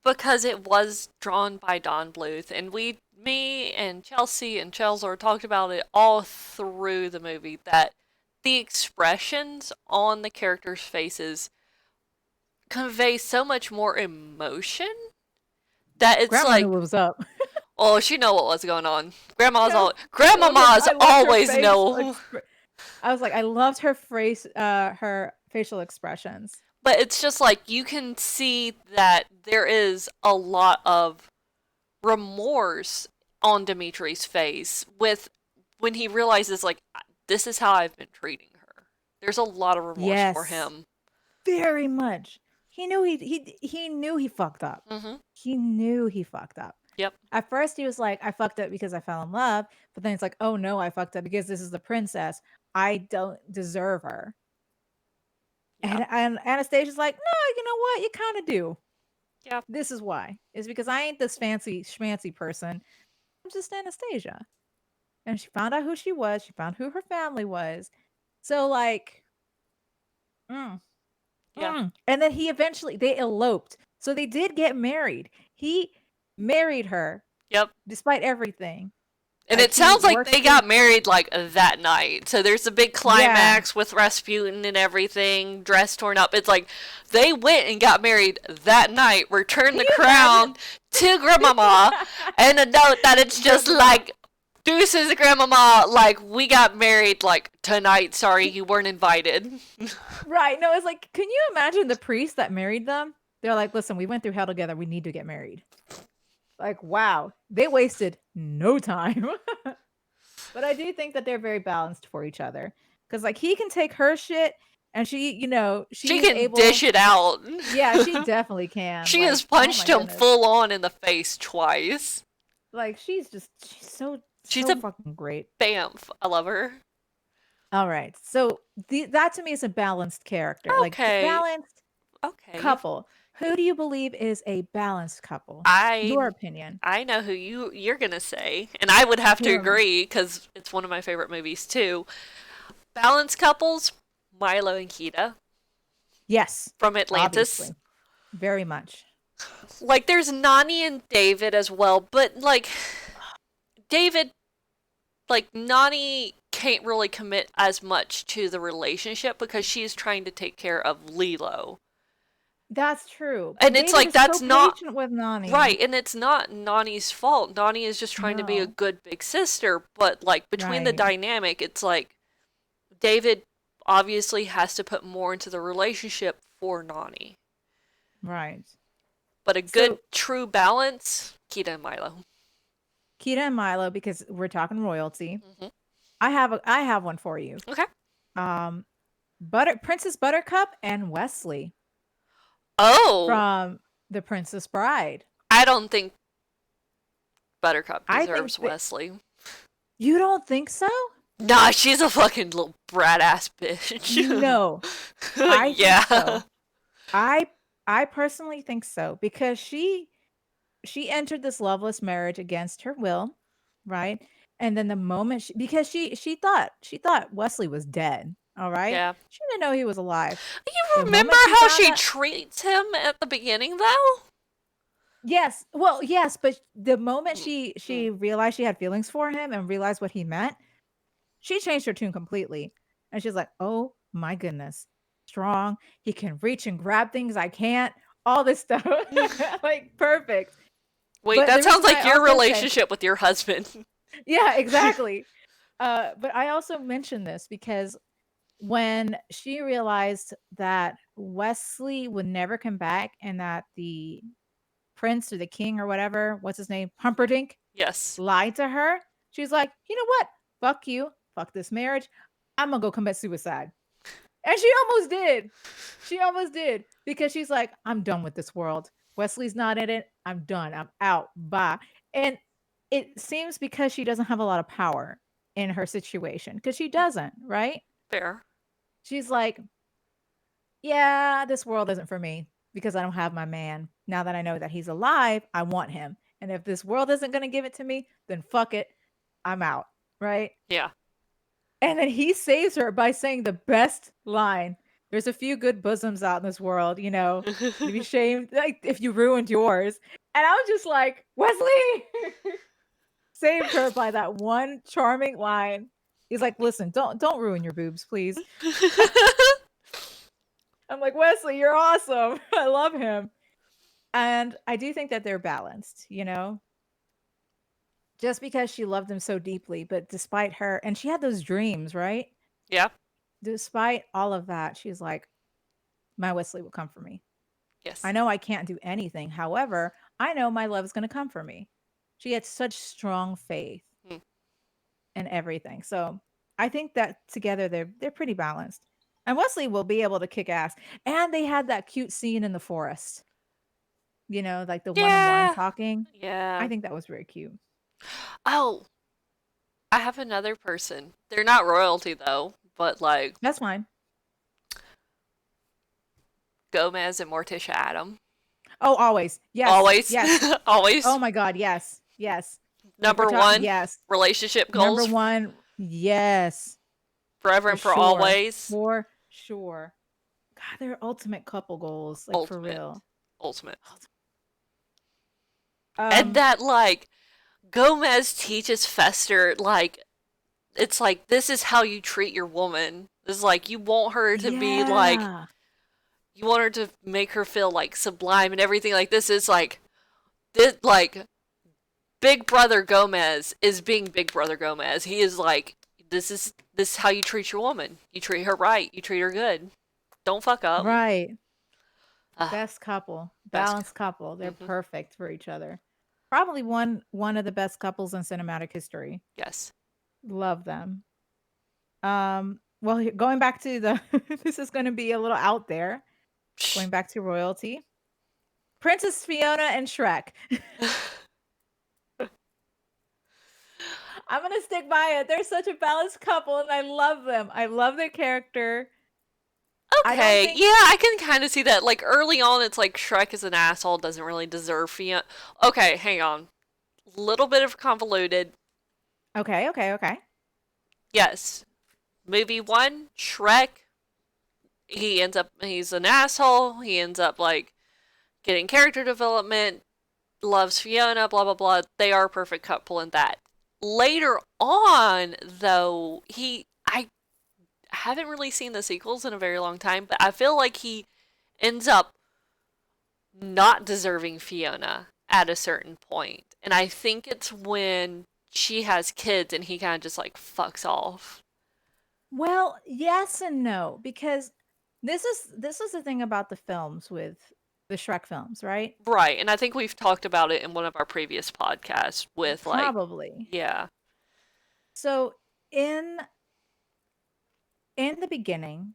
Speaker 1: because it was drawn by Don Bluth, and me and Chelsea and Chelsea talked about it all through the movie, that the expressions on the characters' faces convey so much more emotion that it's
Speaker 2: Grandma knew
Speaker 1: like,
Speaker 2: what was up.
Speaker 1: oh, she know what was going on.
Speaker 2: Yeah.
Speaker 1: Grandmamas
Speaker 2: I loved her
Speaker 1: always
Speaker 2: facial
Speaker 1: know.
Speaker 2: I was like, I loved her face, her facial expressions.
Speaker 1: But it's just like you can see that there is a lot of remorse on Dimitri's face with when he realizes like this is how I've been treating her. There's a lot of remorse for
Speaker 2: Yes,
Speaker 1: him.
Speaker 2: very much. He knew he knew he fucked up.
Speaker 1: Mhm.
Speaker 2: He knew he fucked up.
Speaker 1: Yep.
Speaker 2: At first, he was like, I fucked up because I fell in love. But then it's like, oh no, I fucked up because this is the princess. I don't deserve her.
Speaker 1: Yeah.
Speaker 2: And Anastasia's like, no, you know what? You kind of do.
Speaker 1: Yeah.
Speaker 2: This is why. It's because I ain't this fancy schmancy person. I'm just Anastasia. And she found out who she was. She found who her family was. So like, mm,
Speaker 1: Yeah.
Speaker 2: and then they eloped. So they did get married. He married her
Speaker 1: Yep.
Speaker 2: despite everything.
Speaker 1: And
Speaker 2: Like
Speaker 1: it
Speaker 2: he
Speaker 1: sounds like
Speaker 2: worked
Speaker 1: they got married like that night. So there's a big
Speaker 2: Yeah.
Speaker 1: climax with Rasputin and everything, dress torn up. It's like they went and got married that night, returned the crown to Grandmama, and a note that it's just like, deuces, Grandmama, like we got married like tonight. Sorry, you weren't invited.
Speaker 2: Right. No, it's like, can you imagine the priest that married them? They're like, listen, we went through hell together. We need to get married. Like, wow. They wasted no time. But I do think that they're very balanced for each other. Because like he can take her shit and she
Speaker 1: She can dish it out.
Speaker 2: Yeah, she definitely can.
Speaker 1: She
Speaker 2: like,
Speaker 1: has
Speaker 2: oh
Speaker 1: punched
Speaker 2: my
Speaker 1: him
Speaker 2: goodness.
Speaker 1: full on in the face twice.
Speaker 2: Like she's so
Speaker 1: She's
Speaker 2: So
Speaker 1: a
Speaker 2: fucking great.
Speaker 1: bamf. I love her.
Speaker 2: All right. So that to me is a balanced character. Like
Speaker 1: Okay.
Speaker 2: balanced
Speaker 1: Okay.
Speaker 2: couple. Who do you believe is a balanced couple? Your
Speaker 1: I
Speaker 2: opinion.
Speaker 1: I know who you're gonna say, and I would have to
Speaker 2: Who am I?
Speaker 1: agree because it's one of my favorite movies too. Balanced couples, Milo and Kita
Speaker 2: Yes,
Speaker 1: from Atlantis.
Speaker 2: obviously. Very much.
Speaker 1: Like there's Nani and David as well, but like David, like Nani can't really commit as much to the relationship because she's trying to take care of Lilo.
Speaker 2: That's true.
Speaker 1: And
Speaker 2: But
Speaker 1: it's
Speaker 2: David
Speaker 1: like
Speaker 2: is so
Speaker 1: that's not
Speaker 2: patient with Nani.
Speaker 1: right, and it's not Nani's fault. Nani is just trying to be a
Speaker 2: No.
Speaker 1: good big sister, but like between the
Speaker 2: Right.
Speaker 1: dynamic, it's like David obviously has to put more into the relationship for Nani.
Speaker 2: Right.
Speaker 1: But a good
Speaker 2: So
Speaker 1: true balance, Kita and Milo.
Speaker 2: Kita and Milo, because we're talking royalty.
Speaker 1: Hmm.
Speaker 2: I have one for you.
Speaker 1: Okay.
Speaker 2: Um Princess Buttercup and Wesley
Speaker 1: Oh,
Speaker 2: from The Princess Bride.
Speaker 1: I don't think Buttercup
Speaker 2: I think
Speaker 1: deserves
Speaker 2: that
Speaker 1: Wesley.
Speaker 2: you don't think so?
Speaker 1: Nah, she's a fucking little brat ass bitch.
Speaker 2: No, I think
Speaker 1: Yeah.
Speaker 2: so. I I personally think so because she entered this loveless marriage against her will, right? And then the moment because she thought Wesley was dead, all right?
Speaker 1: Yeah.
Speaker 2: She didn't know he was alive.
Speaker 1: You
Speaker 2: The
Speaker 1: remember
Speaker 2: moment she
Speaker 1: how
Speaker 2: found
Speaker 1: she
Speaker 2: out
Speaker 1: treats him at the beginning, though?
Speaker 2: yes, well, yes, but the moment
Speaker 1: Mm,
Speaker 2: she
Speaker 1: mm.
Speaker 2: realized she had feelings for him and realized what he meant, she changed her tune completely. And she's like, "Oh my goodness. Strong. He can reach and grab things I can't." All this stuff. Like perfect.
Speaker 1: Wait,
Speaker 2: But
Speaker 1: that
Speaker 2: the
Speaker 1: sounds
Speaker 2: reason why I
Speaker 1: like your
Speaker 2: also say
Speaker 1: relationship with your husband.
Speaker 2: yeah, exactly. But I also mentioned this because when she realized that Wesley would never come back and that the prince or the king or whatever, what's his name, Humperdinck,
Speaker 1: Yes.
Speaker 2: lied to her, she's like, you know what? Fuck you. Fuck this marriage. I'm gonna go commit suicide. And she almost did. She almost did because she's like, I'm done with this world. Wesley's not in it. I'm done. I'm out. Bye. And it seems because she doesn't have a lot of power in her situation because she doesn't, right?
Speaker 1: Fair.
Speaker 2: She's like, yeah, this world isn't for me because I don't have my man. Now that I know that he's alive, I want him. And if this world isn't going to give it to me, then fuck it. I'm out. Right.
Speaker 1: Yeah.
Speaker 2: And then he saves her by saying the best line. There's a few good bosoms out in this world, you know. You'd be shamed like if you ruined yours. And I was just like, Wesley saved her by that one charming line. He's like, listen, don't ruin your boobs, please. I'm like, Wesley, you're awesome. I love him. And I do think that they're balanced, you know, just because she loved him so deeply. But despite her, and she had those dreams, right?
Speaker 1: Yeah.
Speaker 2: Despite all of that, she's like, my Wesley will come for me. I
Speaker 1: Yes.
Speaker 2: know I can't do anything. However, I know my love is going to come for me. She had such strong faith
Speaker 1: Mm.
Speaker 2: in everything. So I think that together they're pretty balanced. And Wesley will be able to kick ass. And they had that cute scene in the forest. You know, like the one-on-one
Speaker 1: Yeah.
Speaker 2: talking. I
Speaker 1: Yeah.
Speaker 2: think that was very cute.
Speaker 1: Oh, I have another person. They're not royalty though, but like
Speaker 2: That's fine.
Speaker 1: Gomez and Morticia Adam.
Speaker 2: Oh, always. Yes.
Speaker 1: Always.
Speaker 2: Yes.
Speaker 1: Always.
Speaker 2: Oh my God. Yes. Yes. If we're
Speaker 1: Number
Speaker 2: talking,
Speaker 1: one,
Speaker 2: yes.
Speaker 1: relationship
Speaker 2: Number
Speaker 1: goals
Speaker 2: one, yes.
Speaker 1: forever
Speaker 2: For
Speaker 1: and for
Speaker 2: sure.
Speaker 1: always.
Speaker 2: For sure. God, they're ultimate couple goals, like for
Speaker 1: Ultimate.
Speaker 2: real.
Speaker 1: Ultimate. And
Speaker 2: Um,
Speaker 1: that like Gomez teaches Fester like it's like this is how you treat your woman. It's like you want her to be like
Speaker 2: yeah.
Speaker 1: you want her to make her feel like sublime and everything like this is like Big Brother Gomez is being Big Brother Gomez. He is like this is how you treat your woman. You treat her right. You treat her good. Don't fuck up.
Speaker 2: Right.
Speaker 1: Ah,
Speaker 2: Best couple,
Speaker 1: best.
Speaker 2: balanced couple. They're
Speaker 1: Mm-hmm.
Speaker 2: perfect for each other. Probably one of the best couples in cinematic history.
Speaker 1: Yes.
Speaker 2: Love them. Well, going back to the this is going to be a little out there. Going back to royalty. Princess Fiona and Shrek. I'm gonna stick by it. They're such a balanced couple, and I love them. I love their character. I don't
Speaker 1: Okay,
Speaker 2: think.
Speaker 1: yeah, I can kind of see that. Like early on, it's like Shrek is an asshole, doesn't really deserve Fiona. Okay, hang on. Little bit of convoluted.
Speaker 2: Okay, okay, okay.
Speaker 1: Yes, movie one, Shrek. He's an asshole. He ends up like getting character development, loves Fiona, blah blah blah. They are a perfect couple in that. Later on, though, I haven't really seen the sequels in a very long time, but I feel like he ends up not deserving Fiona at a certain point. And I think it's when she has kids and he kind of just like fucks off.
Speaker 2: Well, yes and no, because this is the thing about the films with the Shrek films, right?
Speaker 1: Right. And I think we've talked about it in one of our previous podcasts with like,
Speaker 2: Probably.
Speaker 1: yeah.
Speaker 2: So in the beginning,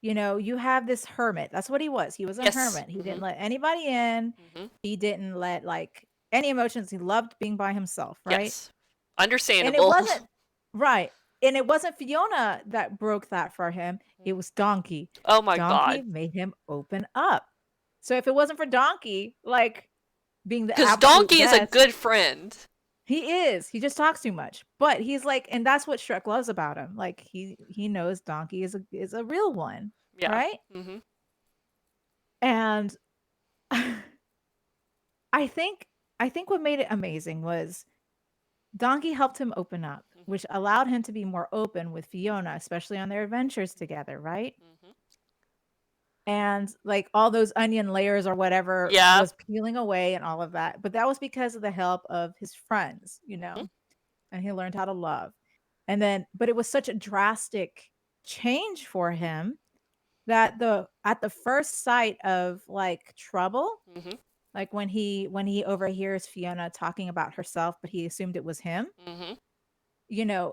Speaker 2: you have this hermit. That's what he was. He was a
Speaker 1: Yes.
Speaker 2: hermit. He didn't let anybody in. He didn't let like any emotions. He loved being by himself, right?
Speaker 1: Yes.
Speaker 2: And it
Speaker 1: Understandable.
Speaker 2: wasn't right. And it wasn't Fiona that broke that for him. It was Donkey.
Speaker 1: Oh my
Speaker 2: Donkey
Speaker 1: god.
Speaker 2: made him open up. So if it wasn't for Donkey, like being the
Speaker 1: Because
Speaker 2: absolute
Speaker 1: Donkey is a
Speaker 2: best,
Speaker 1: good friend.
Speaker 2: he is. He just talks too much. But he's like, and that's what Shrek loves about him. Like he knows Donkey is a real one,
Speaker 1: Yeah.
Speaker 2: right?
Speaker 1: Mm-hmm.
Speaker 2: And I think what made it amazing was Donkey helped him open up, which allowed him to be more open with Fiona, especially on their adventures together, right?
Speaker 1: Mm-hmm.
Speaker 2: And like all those onion layers or whatever
Speaker 1: Yeah.
Speaker 2: was peeling away and all of that. But that was because of the help of his friends,
Speaker 1: Mm-hmm.
Speaker 2: and he learned how to love. And then, but it was such a drastic change for him that at the first sight of like trouble,
Speaker 1: Mm-hmm.
Speaker 2: like when he overhears Fiona talking about herself, but he assumed it was him,
Speaker 1: Mm-hmm.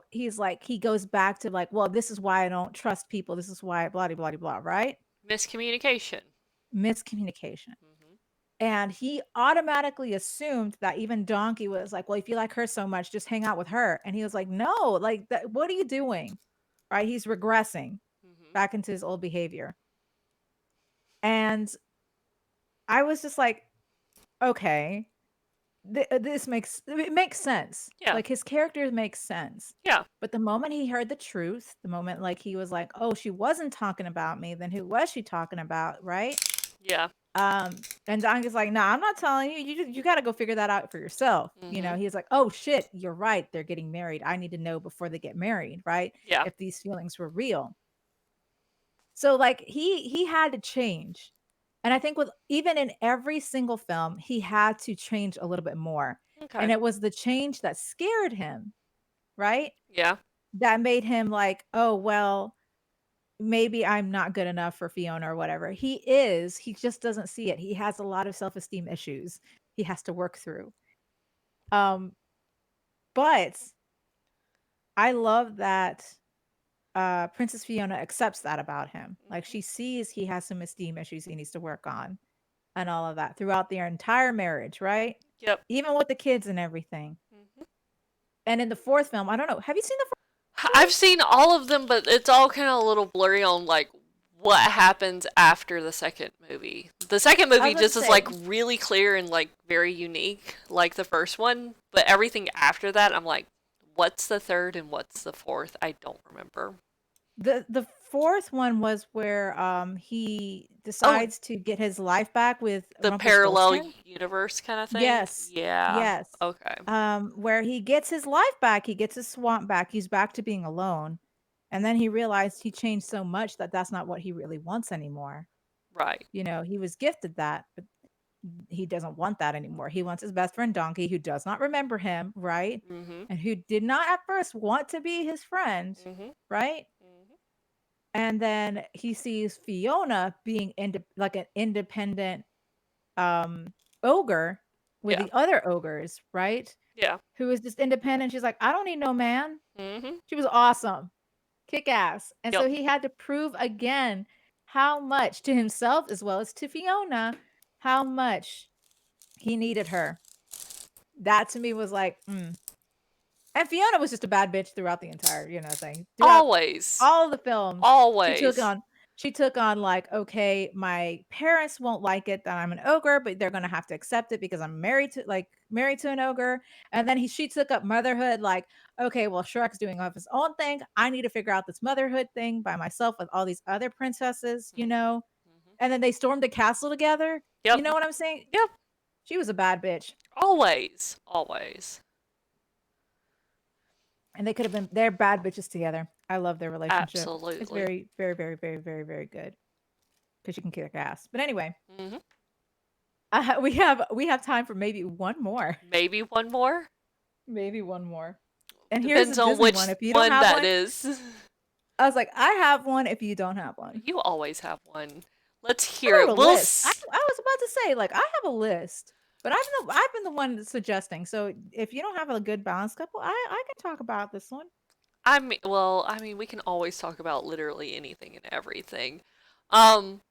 Speaker 2: he's like, he goes back to like, well, this is why I don't trust people. This is why blah, blah, blah, blah, right?
Speaker 1: Miscommunication.
Speaker 2: Miscommunication.
Speaker 1: Mm-hmm.
Speaker 2: And he automatically assumed that even Donkey was like, well, if you like her so much, just hang out with her. And he was like, no, like, what are you doing? Right? He's regressing
Speaker 1: Mm-hmm.
Speaker 2: back into his old behavior. And I was just like, okay, this makes sense.
Speaker 1: Yeah.
Speaker 2: Like his character makes sense.
Speaker 1: Yeah.
Speaker 2: But the moment he heard the truth, the moment like he was like, oh, she wasn't talking about me, then who was she talking about? Right?
Speaker 1: Yeah.
Speaker 2: And Donkey's like, nah, I'm not telling you. You got to go figure that out for yourself.
Speaker 1: Mm-hmm.
Speaker 2: He's like, oh shit, you're right. They're getting married. I need to know before they get married, right?
Speaker 1: Yeah.
Speaker 2: If these feelings were real. So like he had to change. And I think with even in every single film, he had to change a little bit more.
Speaker 1: Okay.
Speaker 2: And it was the change that scared him, right?
Speaker 1: Yeah.
Speaker 2: That made him like, oh, well, maybe I'm not good enough for Fiona or whatever. He is. He just doesn't see it. He has a lot of self-esteem issues he has to work through. But I love that Princess Fiona accepts that about him. Like she sees he has some esteem issues he needs to work on and all of that throughout their entire marriage, right?
Speaker 1: Yep.
Speaker 2: Even with the kids and everything.
Speaker 1: Mm-hmm.
Speaker 2: And in the fourth film, I don't know. Have you seen the fourth
Speaker 1: I've seen all of them, but it's all kind of a little blurry on like what happens after the second movie. The second movie just is like really clear and like very unique, like the first one. But everything after that, I'm like, what's the third and what's the fourth? I don't remember.
Speaker 2: The fourth one was where he decides to get his life back with
Speaker 1: The parallel
Speaker 2: Rumpelstiltskin.
Speaker 1: universe kind of thing.
Speaker 2: Yes.
Speaker 1: Yeah.
Speaker 2: Yes.
Speaker 1: Okay.
Speaker 2: Where he gets his life back, he gets his swamp back, he's back to being alone. And then he realized he changed so much that that's not what he really wants anymore.
Speaker 1: Right.
Speaker 2: He was gifted that, but he doesn't want that anymore. He wants his best friend Donkey, who does not remember him, right?
Speaker 1: Mm-hmm.
Speaker 2: And who did not at first want to be his friend, right?
Speaker 1: Mm-hmm.
Speaker 2: And then he sees Fiona being like an independent ogre with the other ogres, right?
Speaker 1: Yeah.
Speaker 2: Who is just independent. She's like, I don't need no man.
Speaker 1: Mm-hmm.
Speaker 2: She was awesome, kick ass. And
Speaker 1: Yep.
Speaker 2: so he had to prove again how much to himself as well as to Fiona, how much he needed her. That to me was like, And Fiona was just a bad bitch throughout the entire, thing. Throughout
Speaker 1: Always.
Speaker 2: all of the films,
Speaker 1: Always.
Speaker 2: she took on like, okay, my parents won't like it that I'm an ogre, but they're gonna have to accept it because I'm married to an ogre. And then she took up motherhood, like, okay, well, Shrek's doing off his own thing. I need to figure out this motherhood thing by myself with all these other princesses,
Speaker 1: Mhm.
Speaker 2: And then they stormed the castle together. You
Speaker 1: Yep.
Speaker 2: know what I'm saying?
Speaker 1: Yep.
Speaker 2: She was a bad bitch.
Speaker 1: Always. Always.
Speaker 2: And they could have been they're bad bitches together. I love their relationship.
Speaker 1: Absolutely.
Speaker 2: It's very, very, very, very, very, very good. Because you can kick ass. But anyway,
Speaker 1: Hmm.
Speaker 2: we have time for maybe one more.
Speaker 1: Maybe one more.
Speaker 2: Maybe one more. And here's the
Speaker 1: Depends on
Speaker 2: Disney
Speaker 1: which
Speaker 2: one. If you don't
Speaker 1: one
Speaker 2: have
Speaker 1: that
Speaker 2: one,
Speaker 1: is.
Speaker 2: I was like, I have one if you don't have one.
Speaker 1: You always have one. Let's
Speaker 2: I
Speaker 1: hear
Speaker 2: wrote
Speaker 1: it.
Speaker 2: a list. I was about to say, like, I have a list. But I've been the one suggesting. So if you don't have a good balanced couple, I can talk about this one.
Speaker 1: I mean, we can always talk about literally anything and everything. Um,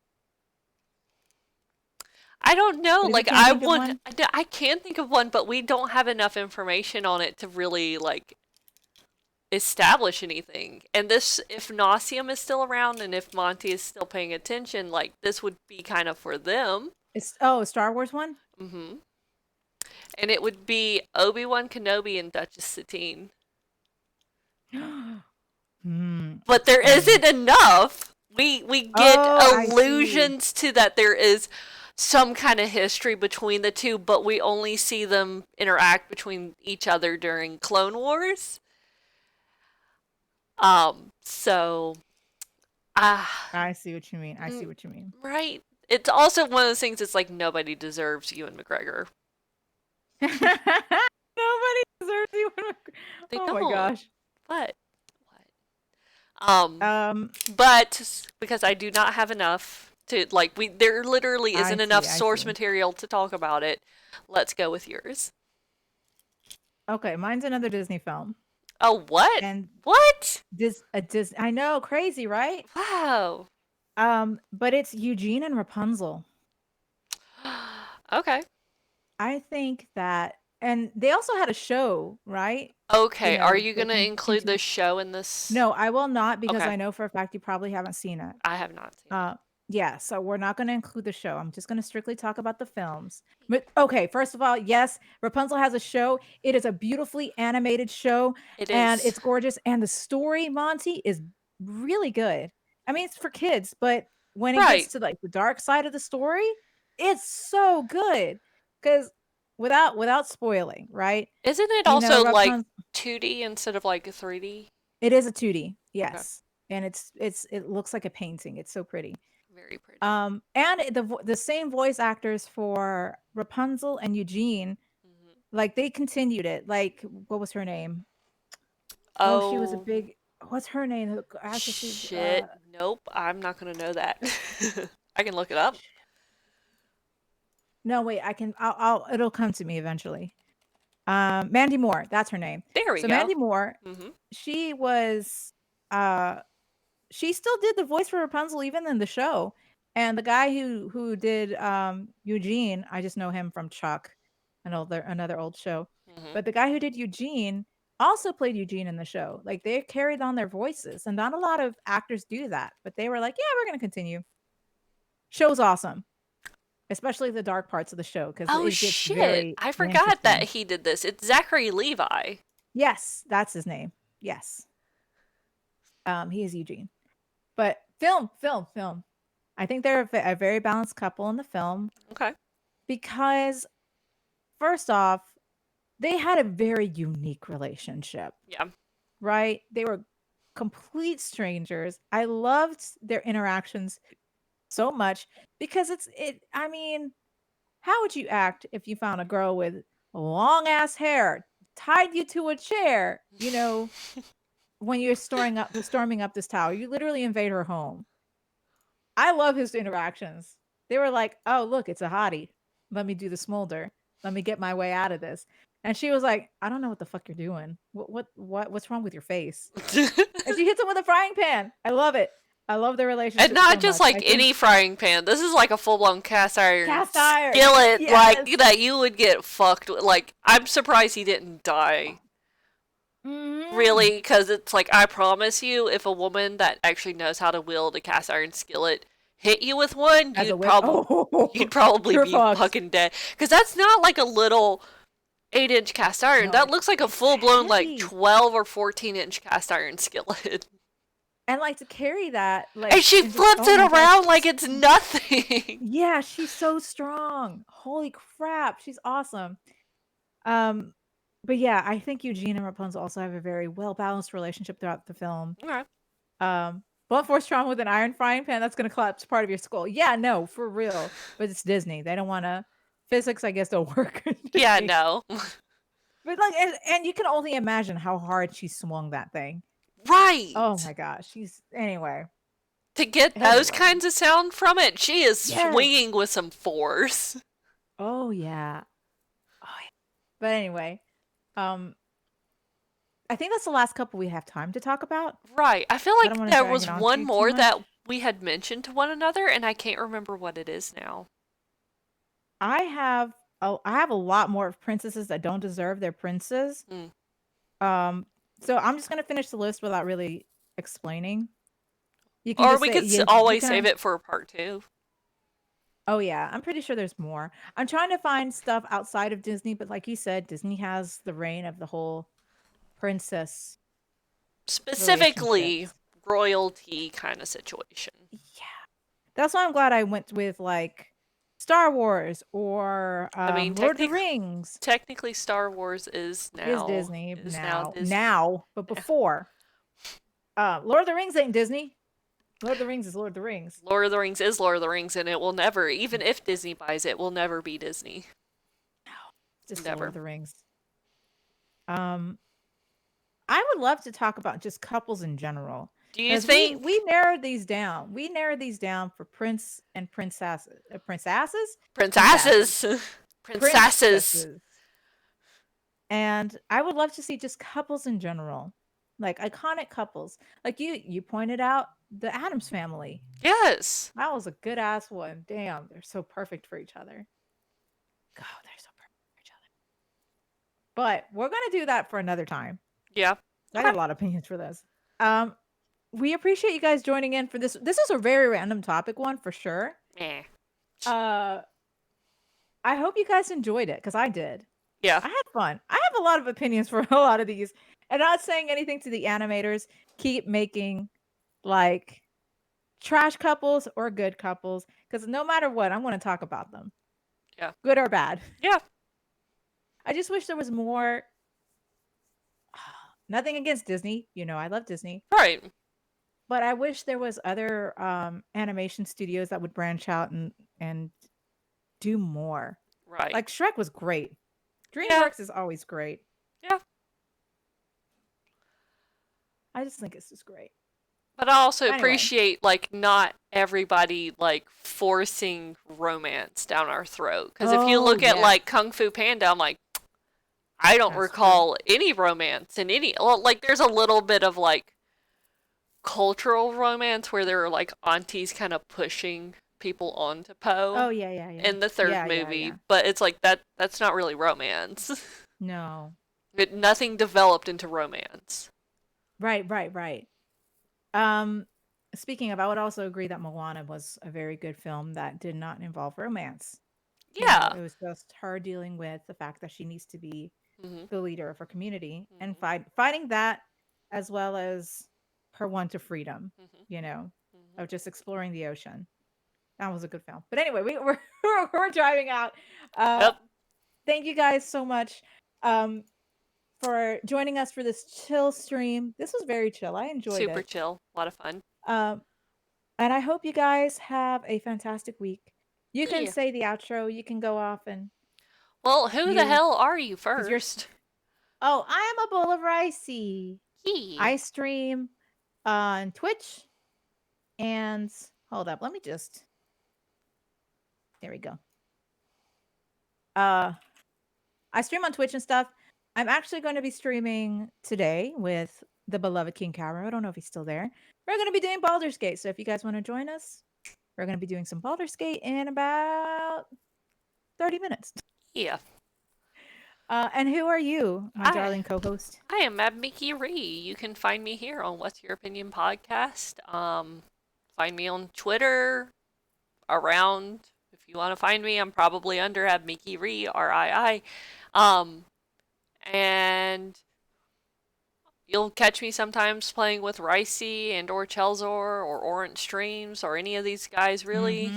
Speaker 1: I don't know.
Speaker 2: But if you
Speaker 1: Like,
Speaker 2: can't think of one,
Speaker 1: I can think of one, but we don't have enough information on it to really like establish anything. And this, if Nasium is still around and if Monty is still paying attention, like this would be kind of for them.
Speaker 2: it's a Star Wars one.
Speaker 1: Mm-hmm. And it would be Obi-Wan Kenobi and Duchess Satine. But there isn't enough. We get allusions to that there is some kind of history between the two, but we only see them interact between each other during Clone Wars. So
Speaker 2: I see what you mean. I see what you mean.
Speaker 1: right. It's also one of those things. It's like nobody deserves Ewan McGregor.
Speaker 2: Nobody deserves Ewan McGregor.
Speaker 1: They
Speaker 2: Oh
Speaker 1: don't.
Speaker 2: my gosh.
Speaker 1: What? But because I do not have enough to like, there literally isn't enough source material to talk about it. Let's go with yours.
Speaker 2: Okay, mine's another Disney film.
Speaker 1: Oh, what?
Speaker 2: And
Speaker 1: what?
Speaker 2: I know, crazy, right?
Speaker 1: Wow.
Speaker 2: But it's Eugene and Rapunzel.
Speaker 1: Okay.
Speaker 2: I think that, and they also had a show, right?
Speaker 1: Okay, are you gonna include this show in this?
Speaker 2: No, I will not because I know for a fact you probably haven't seen it.
Speaker 1: I have not seen it.
Speaker 2: Yeah, so we're not going to include the show. I'm just going to strictly talk about the films. But okay, first of all, yes, Rapunzel has a show. It is a beautifully animated show. And it's gorgeous. And the story, Monty, is really good. I mean, it's for kids, but when it gets to like the dark side of the story, it's so good. Because without spoiling, right?
Speaker 1: Isn't it also like 2D instead of like a 3D?
Speaker 2: It is a 2D, yes. Okay. And it looks like a painting. It's so pretty.
Speaker 1: Very pretty.
Speaker 2: And the same voice actors for Rapunzel and Eugene, like they continued it. Like, what was her name? Oh, she was a big. What's her name?
Speaker 1: Shit. Nope. I'm not gonna know that. I can look it up.
Speaker 2: No, wait. I can. It'll come to me eventually. Mandy Moore. That's her name.
Speaker 1: There we go.
Speaker 2: So Mandy Moore. She was. She still did the voice for Rapunzel even in the show. And the guy who did Eugene, I just know him from Chuck, another old show. But the guy who did Eugene also played Eugene in the show. Like they carried on their voices, and not a lot of actors do that. But they were like, "Yeah, we're gonna continue." Show's awesome, especially the dark parts of the show because
Speaker 1: oh shit, I forgot that he did this. It's Zachary Levi.
Speaker 2: Yes, that's his name. Yes, he is Eugene. But film. I think they're a very balanced couple in the film.
Speaker 1: Okay.
Speaker 2: Because, first off, they had a very unique relationship.
Speaker 1: Yeah.
Speaker 2: Right? They were complete strangers. I loved their interactions so much because I mean, how would you act if you found a girl with long ass hair, tied you to a chair, when you're storming up this tower? You literally invade her home. I love his interactions. They were like, "Oh, look, it's a hottie. Let me do the smolder. Let me get my way out of this." And she was like, "I don't know what the fuck you're doing. What's wrong with your face?" And she hits him with a frying pan. I love it. I love the relationship.
Speaker 1: And not just like any frying pan. This is like a full-blown cast iron skillet,
Speaker 2: yes.
Speaker 1: like that you would get fucked with. Like, I'm surprised he didn't die. Really, because it's like, I promise you, if a woman that actually knows how to wield a cast iron skillet hit you with one,
Speaker 2: As a whip.
Speaker 1: you'd probably
Speaker 2: you're
Speaker 1: be
Speaker 2: fucked.
Speaker 1: fucking dead. Because that's not like a little 8-inch cast iron.
Speaker 2: No,
Speaker 1: That looks like a
Speaker 2: it's
Speaker 1: full blown like
Speaker 2: heavy.
Speaker 1: 12 or 14-inch cast iron skillet.
Speaker 2: And like to carry that, like,
Speaker 1: And she
Speaker 2: just-
Speaker 1: flips
Speaker 2: oh
Speaker 1: it
Speaker 2: my God,
Speaker 1: around like it's nothing.
Speaker 2: Yeah, she's so strong. Holy crap, she's awesome. But yeah, I think Eugene and Rapunzel also have a very well balanced relationship throughout the film.
Speaker 1: Okay.
Speaker 2: Blunt force trauma with an iron frying pan, that's gonna collapse part of your skull. Yeah, no, for real. But it's Disney. They don't wanna physics, I guess, don't work.
Speaker 1: Yeah, no.
Speaker 2: But like, and you can only imagine how hard she swung that thing.
Speaker 1: Right.
Speaker 2: Oh my gosh, she's anyway.
Speaker 1: To get those kinds of sound from it, she is swinging with some force.
Speaker 2: Oh yeah. But anyway, I think that's the last couple we have time to talk about.
Speaker 1: Right. I feel like there was one more
Speaker 2: much.
Speaker 1: that we had mentioned to one another, and I can't remember what it is now.
Speaker 2: I have a lot more of princesses that don't deserve their princes. So I'm just gonna finish the list without really explaining.
Speaker 1: You can or we could always save it for a part 2.
Speaker 2: Oh yeah, I'm pretty sure there's more. I'm trying to find stuff outside of Disney, but like you said, Disney has the reign of the whole princess,
Speaker 1: specifically royalty kind of situation.
Speaker 2: Yeah, that's why I'm glad I went with like Star Wars or I mean, Lord of the Rings.
Speaker 1: Technically, Star Wars is now
Speaker 2: Disney now, but before Lord of the Rings ain't Disney. Lord of the Rings is Lord of the Rings.
Speaker 1: Lord of the Rings is Lord of the Rings, and it will never, even if Disney buys it, will never be Disney.
Speaker 2: No, just never. Lord of the Rings. I would love to talk about just couples in general.
Speaker 1: Do you think
Speaker 2: we narrowed these down? We narrowed these down for prince and princesses. Princesses. And I would love to see just couples in general, like iconic couples. Like you pointed out, the Addams Family.
Speaker 1: Yes,
Speaker 2: that was a good ass one. Damn, they're so perfect for each other. God, they're so perfect for each other. But we're gonna do that for another time.
Speaker 1: Yeah,
Speaker 2: I got a lot of opinions for this. We appreciate you guys joining in for this. This is a very random topic one for sure. I hope you guys enjoyed it because I did.
Speaker 1: Yeah,
Speaker 2: I had fun. I have a lot of opinions for a lot of these, and not saying anything to the animators. Keep making like trash couples or good couples, because no matter what, I'm going to talk about them.
Speaker 1: Yeah,
Speaker 2: good or bad.
Speaker 1: Yeah,
Speaker 2: I just wish there was more. Nothing against Disney, I love Disney,
Speaker 1: right?
Speaker 2: But I wish there was other animation studios that would branch out and do more.
Speaker 1: Right.
Speaker 2: Like Shrek was great. DreamWorks is always great.
Speaker 1: Yeah.
Speaker 2: I just think it's just great.
Speaker 1: But I also appreciate like not everybody like forcing romance down our throat. Because if you look at like Kung Fu Panda, I'm like, I don't recall any romance in any. Well, like there's a little bit of like cultural romance where there are like aunties kind of pushing people onto Po.
Speaker 2: Oh yeah.
Speaker 1: In the third movie, but it's like that's not really romance.
Speaker 2: No.
Speaker 1: Nothing developed into romance.
Speaker 2: Right. Speaking of, I would also agree that Moana was a very good film that did not involve romance.
Speaker 1: Yeah.
Speaker 2: It was just her dealing with the fact that she needs to be the leader of her community and fighting that, as well as her want to freedom, of just exploring the ocean. That was a good film. But anyway, we're driving out. Thank you guys so much for joining us for this chill stream. This was very chill. I enjoyed it.
Speaker 1: Super chill. A lot of fun.
Speaker 2: And I hope you guys have a fantastic week. You can say the outro. You can go off and...
Speaker 1: Well, who the hell are you first?
Speaker 2: Oh, I am a bowl of ricey. I stream on Twitch. And hold up. Let me just... There we go. I stream on Twitch and stuff. I'm actually going to be streaming today with the beloved King Caro. I don't know if he's still there. We're going to be doing Baldur's Gate. So if you guys want to join us, we're going to be doing some Baldur's Gate in about 30 minutes.
Speaker 1: Yeah.
Speaker 2: And who are you, my darling co-host?
Speaker 1: I am Mad Mickey Ree. You can find me here on What's Your Opinion podcast. Find me on Twitter, around. If you want to find me, I'm probably under at Mickey Ree, RII. And you'll catch me sometimes playing with Ricey and or Chelzor or Orange Streams or any of these guys really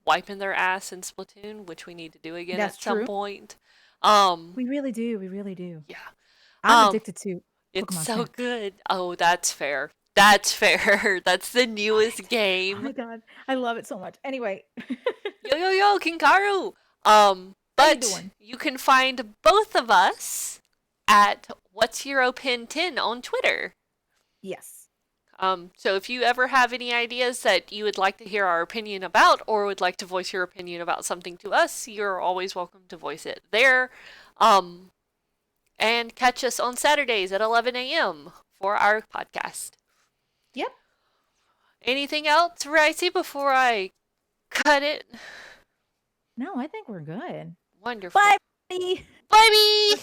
Speaker 1: wiping their ass in Splatoon, which we need to do again
Speaker 2: That's
Speaker 1: at some
Speaker 2: true.
Speaker 1: point.
Speaker 2: We really do. We really do.
Speaker 1: Yeah.
Speaker 2: I'm addicted to
Speaker 1: It's
Speaker 2: Pokemon
Speaker 1: so
Speaker 2: Snap.
Speaker 1: good. Oh, that's fair. That's fair. That's the newest
Speaker 2: Oh
Speaker 1: game.
Speaker 2: my god, I love it so much. Anyway,
Speaker 1: Yo, Kinkaru. But you can find both of us at What's Your Opin 10 on Twitter.
Speaker 2: Yes.
Speaker 1: So if you ever have any ideas that you would like to hear our opinion about or would like to voice your opinion about something to us, you're always welcome to voice it there. And catch us on Saturdays at 11 a.m. for our podcast.
Speaker 2: Yep.
Speaker 1: Anything else, Ricey, before I cut it?
Speaker 2: No, I think we're good.
Speaker 1: Wonderful.
Speaker 2: Bye.
Speaker 1: Bye.